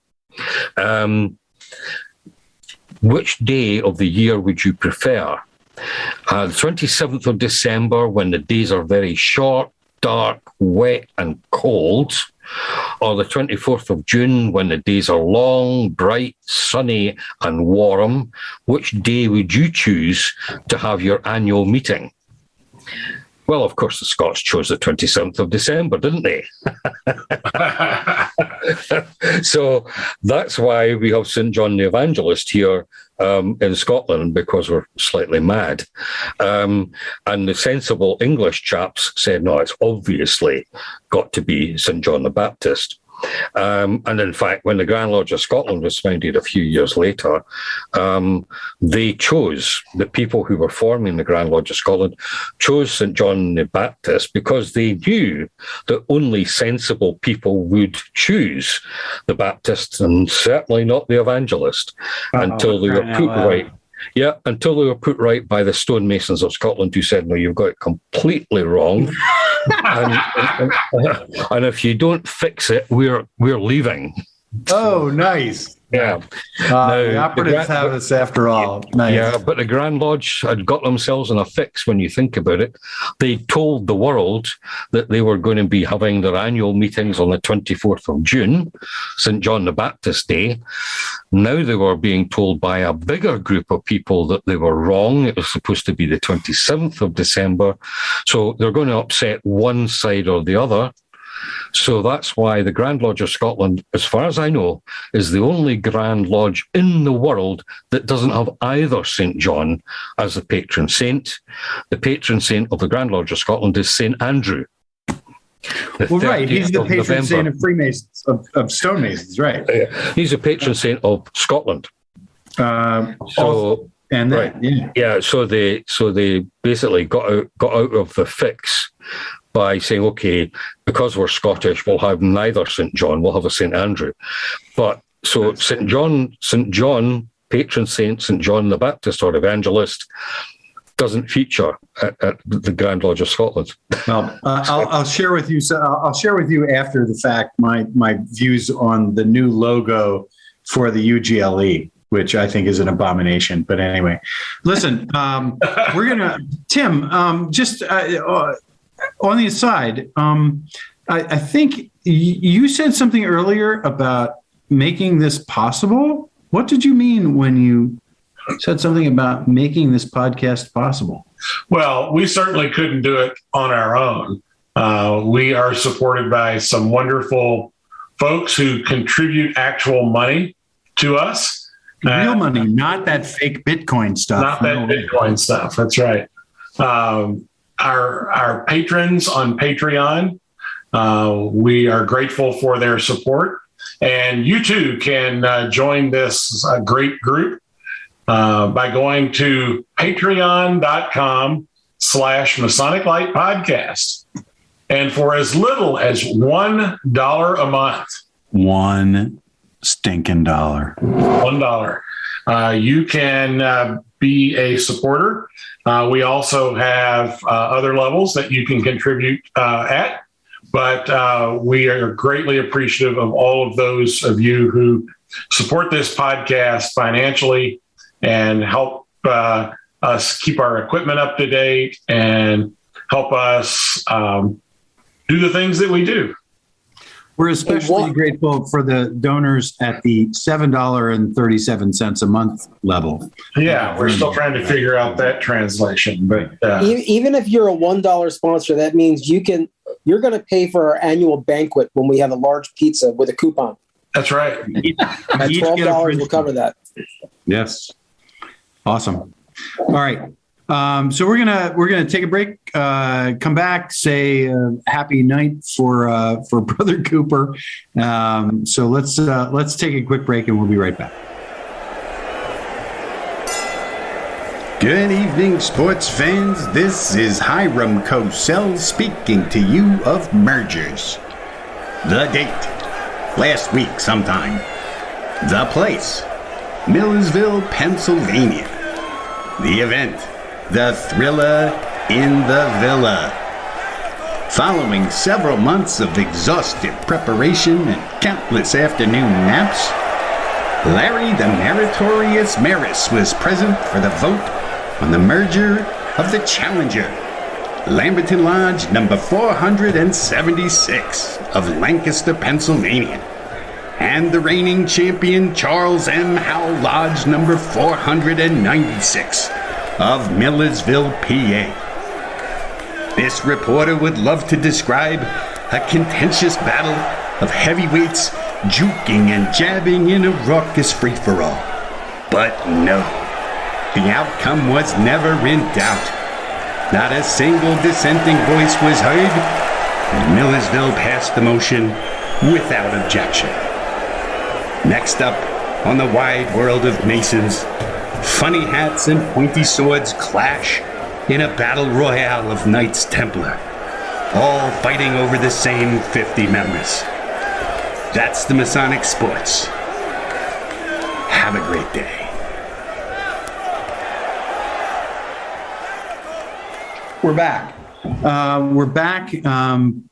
which day of the year would you prefer? The 27th of December, when the days are very short, dark, wet, and cold, or the 24th of June, when the days are long, bright, sunny, and warm? Which day would you choose to have your annual meeting? Well, of course, the Scots chose the 27th of December, didn't they? So that's why we have St. John the Evangelist here in Scotland, because we're slightly mad. And the sensible English chaps said, no, it's obviously got to be St. John the Baptist. And in fact, when the Grand Lodge of Scotland was founded a few years later, they chose, the people who were forming the Grand Lodge of Scotland chose St. John the Baptist because they knew that only sensible people would choose the Baptist and certainly not the Evangelist until they were put right. Yeah, until they were put right by the stonemasons of Scotland, who said, no, you've got it completely wrong. and if you don't fix it, we're leaving. Oh, nice. Yeah. The operatives have us after all. Nice. Yeah, but the Grand Lodge had got themselves in a fix when you think about it. They told the world that they were going to be having their annual meetings on the 24th of June, St. John the Baptist Day. Now they were being told by a bigger group of people that they were wrong. It was supposed to be the 27th of December. So they're going to upset one side or the other. So that's why the Grand Lodge of Scotland, as far as I know, is the only Grand Lodge in the world that doesn't have either St. John as the patron saint. The patron saint of the Grand Lodge of Scotland is St. Andrew. Well, right. He's the patron saint of Freemasons, of stonemasons, right? He's the patron saint of Scotland. So they basically got out of the fix by saying, okay, because we're Scottish, we'll have neither St. John, we'll have a St. Andrew. But so St. John, patron saint, St. John the Baptist or Evangelist, doesn't feature at the Grand Lodge of Scotland. Well, I'll share with you. So I'll share with you after the fact my views on the new logo for the UGLE, which I think is an abomination. But anyway, listen, we're gonna Tim. Just on the aside, I think you said something earlier about making this possible. What did you mean when you said something about making this podcast possible? Well, we certainly couldn't do it on our own. We are supported by some wonderful folks who contribute actual money to us. Real money, not that fake Bitcoin stuff. Not that Bitcoin stuff. That's right. Our patrons on Patreon, we are grateful for their support. And you too can join this great group by going to patreon.com/Masonic Light Podcast. And for as little as $1 a month. $1 stinking dollar. $1. You can be a supporter. We also have other levels that you can contribute at, but we are greatly appreciative of all of those of you who support this podcast financially and help us keep our equipment up to date and help us do the things that we do. We're especially grateful for the donors at the $7.37 a month level. Yeah, we're still trying to figure out that translation. But even if you're a $1 sponsor, that means you're going to pay for our annual banquet when we have a large pizza with a coupon. That's right. At $12 will cover that. Yes. Awesome. All right. So we're gonna take a break. Come back. Say happy night for Brother Cooper. So let's take a quick break and we'll be right back. Good evening, sports fans. This is Hiram Cosell speaking to you of mergers. The date, last week sometime. The place, Millersville, Pennsylvania. The event, the Thriller in the Villa. Following several months of exhaustive preparation and countless afternoon naps, Larry the Meritorious Merris was present for the vote on the merger of the challenger, Lamberton Lodge number 476 of Lancaster, Pennsylvania, and the reigning champion Charles M. Howell Lodge number 496 of Millersville, PA. This reporter would love to describe a contentious battle of heavyweights juking and jabbing in a raucous free-for-all. But no, the outcome was never in doubt. Not a single dissenting voice was heard, and Millersville passed the motion without objection. Next up, on the wide world of Masons, funny hats and pointy swords clash in a battle royale of Knights Templar, all fighting over the same 50 members. That's the Masonic Sports. Have a great day. We're back.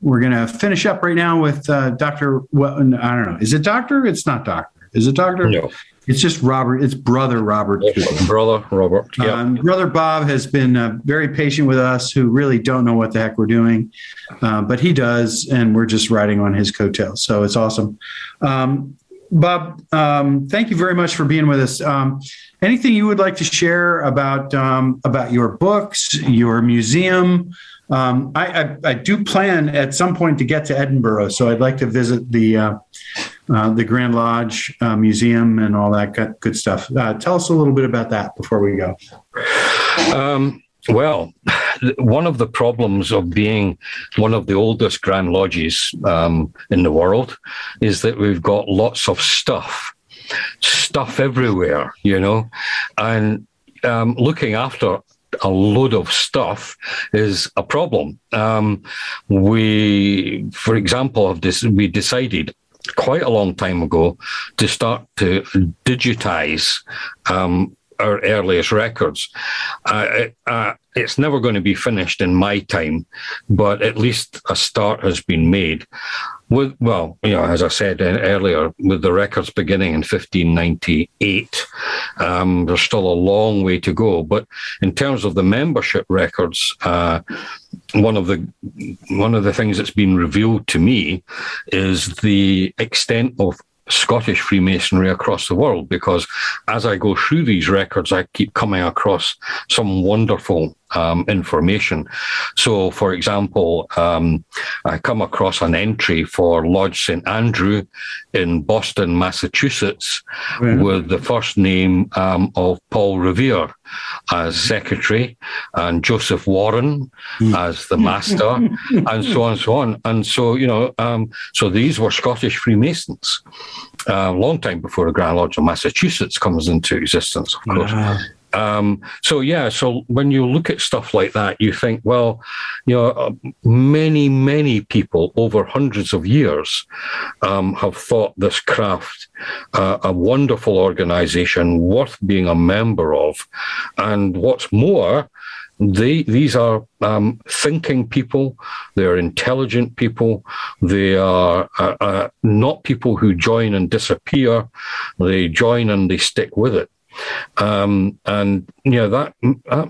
We're going to finish up right now with Dr. Well, I don't know. Is it doctor? It's not doctor. Is it doctor? No. It's just Robert. It's Brother Robert. Brother Robert. Yeah. Brother Bob has been very patient with us who really don't know what the heck we're doing. But he does, and we're just riding on his coattails. So it's awesome. Bob, thank you very much for being with us. Anything you would like to share about your books, your museum? I do plan at some point to get to Edinburgh, so I'd like to visit the Grand Lodge Museum and all that good stuff. Tell us a little bit about that before we go. Well, one of the problems of being one of the oldest Grand Lodges in the world is that we've got lots of stuff everywhere, and looking after a load of stuff is a problem. We, for example, we decided quite a long time ago to start to digitize our earliest records. It's never going to be finished in my time, but at least a start has been made. As I said earlier, with the records beginning in 1598, there's still a long way to go. But in terms of the membership records, one of the things that's been revealed to me is the extent of Scottish Freemasonry across the world, because as I go through these records, I keep coming across some wonderful information. So, for example, I come across an entry for Lodge St. Andrew in Boston, Massachusetts, with the first name of Paul Revere as secretary and Joseph Warren as the master, and so on and so on. And so, so these were Scottish Freemasons a long time before the Grand Lodge of Massachusetts comes into existence, of course. So when you look at stuff like that, you think, well, many people over hundreds of years have thought this craft a wonderful organization worth being a member of. And what's more, these are thinking people, they're intelligent people, they are not people who join and disappear, they join and they stick with it. That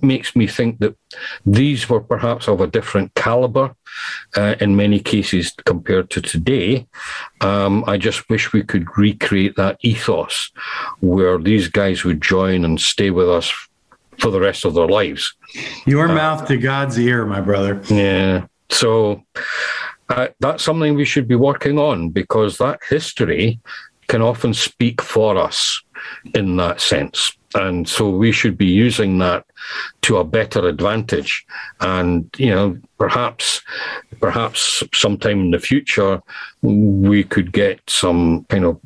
makes me think that these were perhaps of a different caliber in many cases compared to today. I just wish we could recreate that ethos where these guys would join and stay with us for the rest of their lives. Your mouth to God's ear, my brother. Yeah. So that's something we should be working on, because that history can often speak for us in that sense. And so we should be using that to a better advantage. And, perhaps sometime in the future, we could get some kind of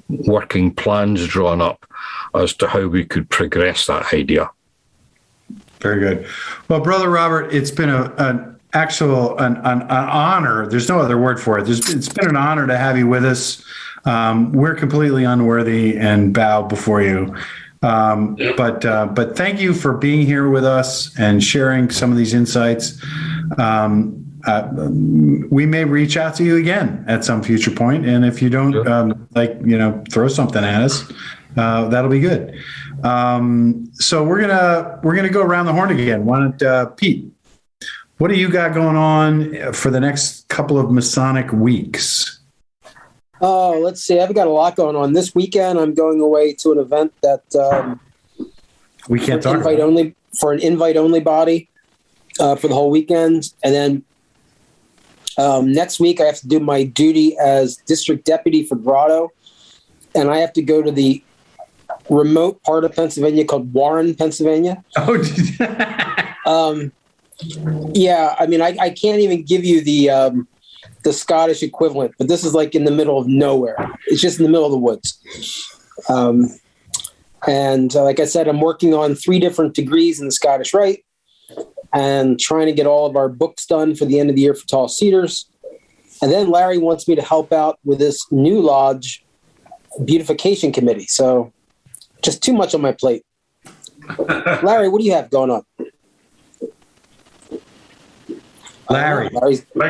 working plans drawn up as to how we could progress that idea. Very good. Well, Brother Robert, it's been an honor. There's no other word for it. It's been an honor to have you with us. We're completely unworthy and bow before you. But thank you for being here with us and sharing some of these insights. We may reach out to you again at some future point, and if you don't throw something at us, that'll be good. So we're gonna go around the horn again. Why don't Pete? What do you got going on for the next couple of Masonic weeks? Oh, let's see. I've got a lot going on. This weekend, I'm going away to an event that we can't talk invite about. Only for an invite-only body. for the whole weekend. And then next week, I have to do my duty as district deputy for Grotto. And I have to go to the remote part of Pennsylvania called Warren, Pennsylvania. Yeah, I mean, I can't even give you the Scottish equivalent, but this is like in the middle of nowhere. It's just in the middle of the woods. And like I said, I'm working on 3 different degrees in the Scottish Rite and trying to get all of our books done for the end of the year for Tall Cedars. And then Larry wants me to help out with this new lodge beautification committee. So just too much on my plate. Larry, what do you have going on? Larry. Larry's, Me?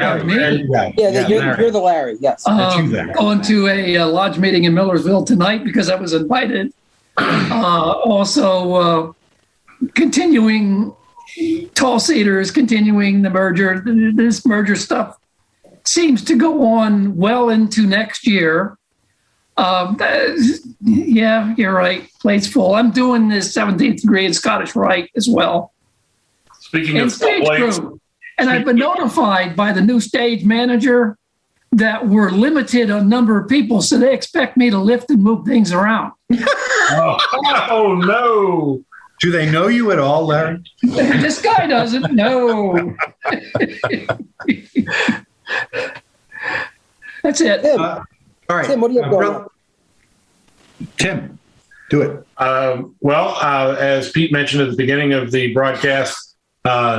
yeah, you're the Larry, yes. Going to a lodge meeting in Millersville tonight because I was invited. Also, continuing Tall Cedars, continuing the merger. This merger stuff seems to go on well into next year. Yeah, you're right. Plate's full. I'm doing this 17th degree in Scottish Rite as well. Speaking And of stage plates, crew. And I've been notified by the new stage manager that we're limited on number of people, so they expect me to lift and move things around. oh no. Do they know you at all, Larry? This guy doesn't know. That's it. Tim, All right. Tim, what do you have going on? Tim, do it. As Pete mentioned at the beginning of the broadcast,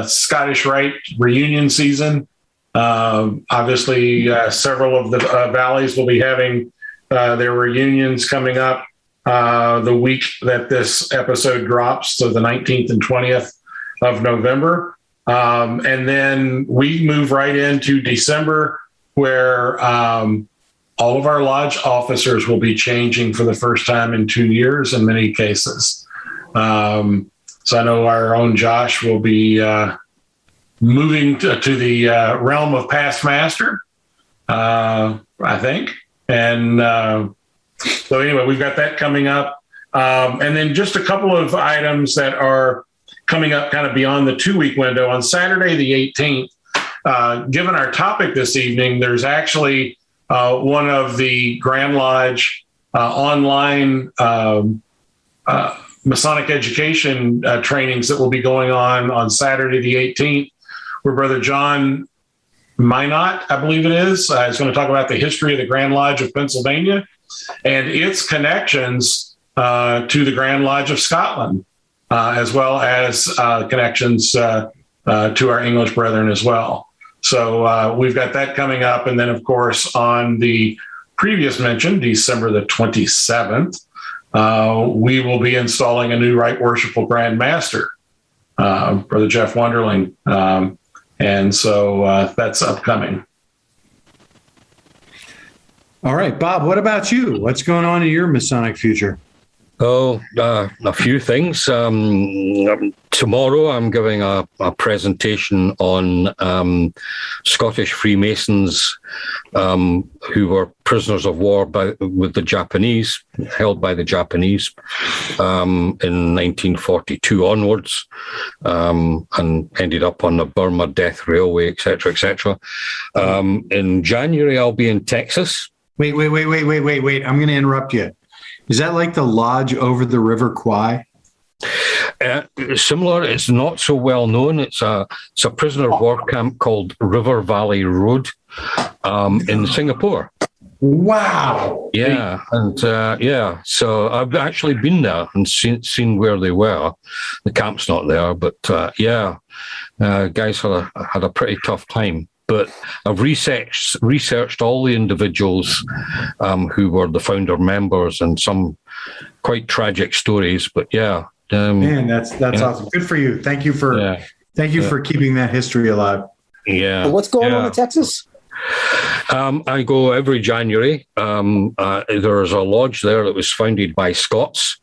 Scottish Rite reunion season. Obviously, several of the valleys will be having their reunions coming up the week that this episode drops, so the 19th and 20th of November. And then we move right into December, where all of our lodge officers will be changing for the first time in 2 years in many cases. So I know our own Josh will be moving to the realm of past master, I think. And so anyway, we've got that coming up. And then just a couple of items that are coming up kind of beyond the 2-week window. On Saturday, the 18th, given our topic this evening, there's actually one of the Grand Lodge online Masonic education trainings that will be going on Saturday, the 18th, where Brother John Minot, I believe it is going to talk about the history of the Grand Lodge of Pennsylvania and its connections to the Grand Lodge of Scotland, as well as connections to our English brethren as well. So we've got that coming up. And then, of course, on the previous mention, December the 27th, we will be installing a new Right Worshipful Grand Master, Brother Jeff Wonderling. And so that's upcoming. All right, Bob, what about you? What's going on in your Masonic future? Oh, a few things. Tomorrow I'm giving a presentation on Scottish Freemasons who were prisoners of war with the Japanese, held by the Japanese in 1942 onwards, and ended up on the Burma Death Railway, etc., etc. In January, I'll be in Texas. Wait. I'm going to interrupt you. Is that like the lodge over the River Kwai? Similar. It's not so well known. It's a prisoner of war camp called River Valley Road in Singapore. Wow. Yeah, and so I've actually been there and seen where they were. The camp's not there, but guys had a pretty tough time. But I've researched all the individuals who were the founder members and some quite tragic stories. But man, that's awesome. Good for you. Thank you for keeping that history alive. Yeah. And what's going on in Texas? I go every January. There's a lodge there that was founded by Scots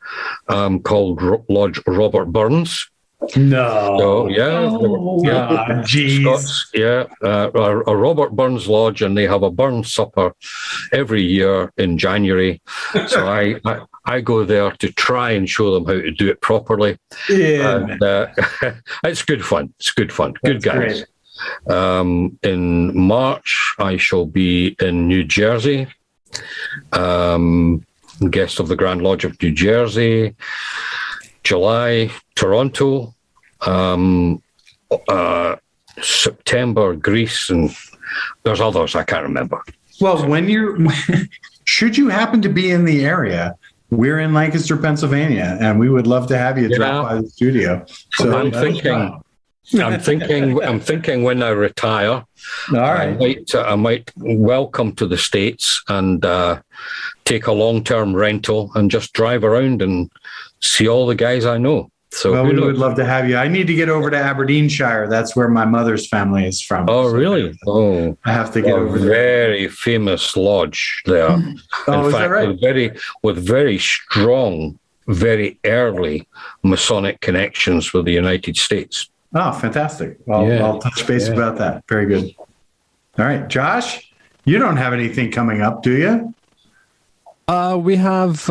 called Lodge Robert Burns. No. So, geez. Scots, a Robert Burns Lodge, and they have a Burns supper every year in January. So I go there to try and show them how to do it properly. Yeah. And, it's good fun. It's good fun. Good guys. In March, I shall be in New Jersey. Guest of the Grand Lodge of New Jersey. July, Toronto. September, Greece, and there's others I can't remember. Well, should you happen to be in the area, we're in Lancaster, Pennsylvania, and we would love to have you drop by the studio. So I'm thinking when I retire, all right, I might welcome to the States and take a long-term rental and just drive around and see all the guys I know. So we would love to have you. I need to get over to Aberdeenshire. That's where my mother's family is from. Oh, really? Oh, I have to get over there. Very famous lodge there. Oh, is that right? With very strong, very early Masonic connections with the United States. Oh, fantastic. I'll touch base about that. Very good. All right, Josh, you don't have anything coming up, do you? We have.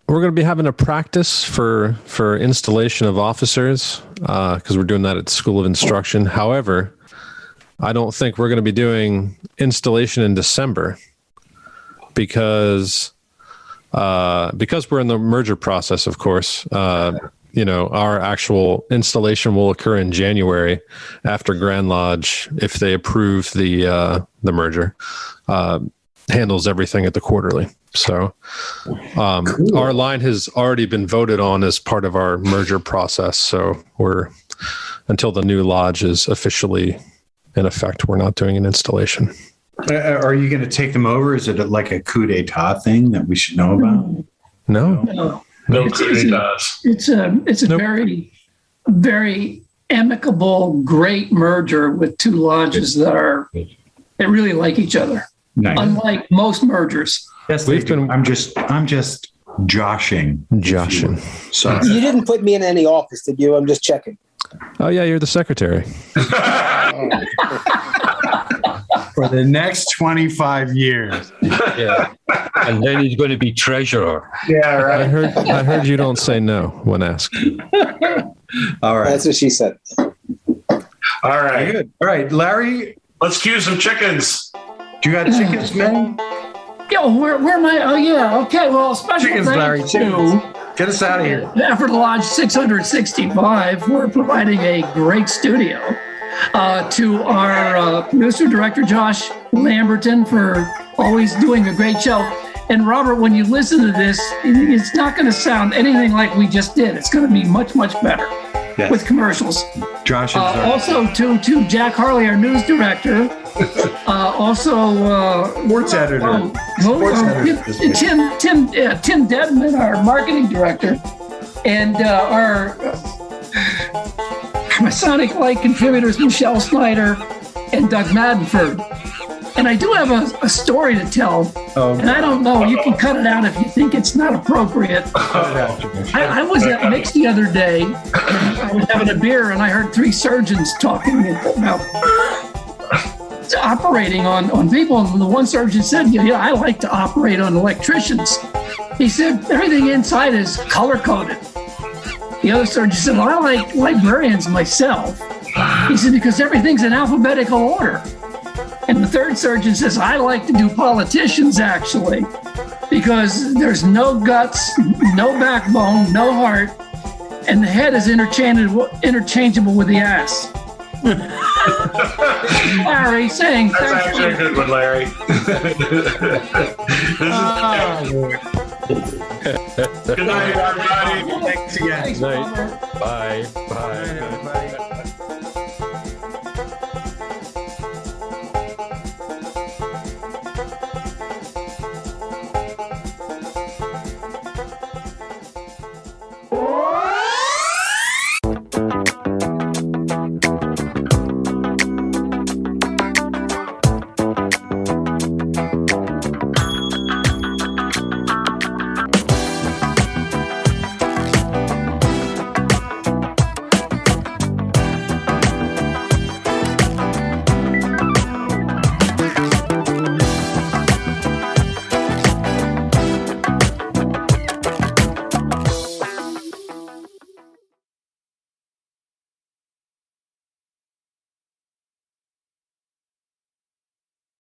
We're going to be having a practice for installation of officers because we're doing that at the School of Instruction. However, I don't think we're going to be doing installation in December because we're in the merger process. Of course, our actual installation will occur in January after Grand Lodge, if they approve the merger, handles everything at the quarterly. So cool. Our line has already been voted on as part of our merger process. So until the new lodge is officially in effect, we're not doing an installation. Are you going to take them over? Is it like a coup d'etat thing that we should know about? No. It's a very, very amicable, great merger with two lodges that really like each other. Nice. Unlike most mergers. Yes, I'm just joshing. So you didn't put me in any office, did you? I'm just checking. Oh yeah, you're the secretary. For the next 25 years. Yeah. And then he's going to be treasurer. Yeah, right. I heard you don't say no when asked. All right. That's what she said. All right. Good. All right, Larry. Let's cue some chickens. Do you got chickens, man? Yo, where am I? Oh, yeah. Okay. Well, special chickens, thanks Larry. Chickens. Get us out of here. Effort Lodge 665. We're providing a great studio to our producer director Josh Lamberton for always doing a great show. And Robert, when you listen to this, it's not going to sound anything like we just did. It's going to be much, much better with commercials. Josh is also to Jack Harley, our news director. Sports editor. Tim Dedman, our marketing director, and our Masonic Light contributors, Michelle Snyder and Doug Maddenford. And I do have a story to tell, and I don't know, you can cut it out if you think it's not appropriate. I was at Nick's the other day, and I was having a beer, and I heard three surgeons talking about operating on people. And the one surgeon said, I like to operate on electricians. He said, everything inside is color-coded. The other surgeon said, I like librarians myself. He said, because everything's in alphabetical order. And the third surgeon says, I like to do politicians, actually, because there's no guts, no backbone, no heart, and the head is interchangeable with the ass. Larry saying, that's actually a good one, Larry. Good night, everybody. Thanks again. Good night. Bye.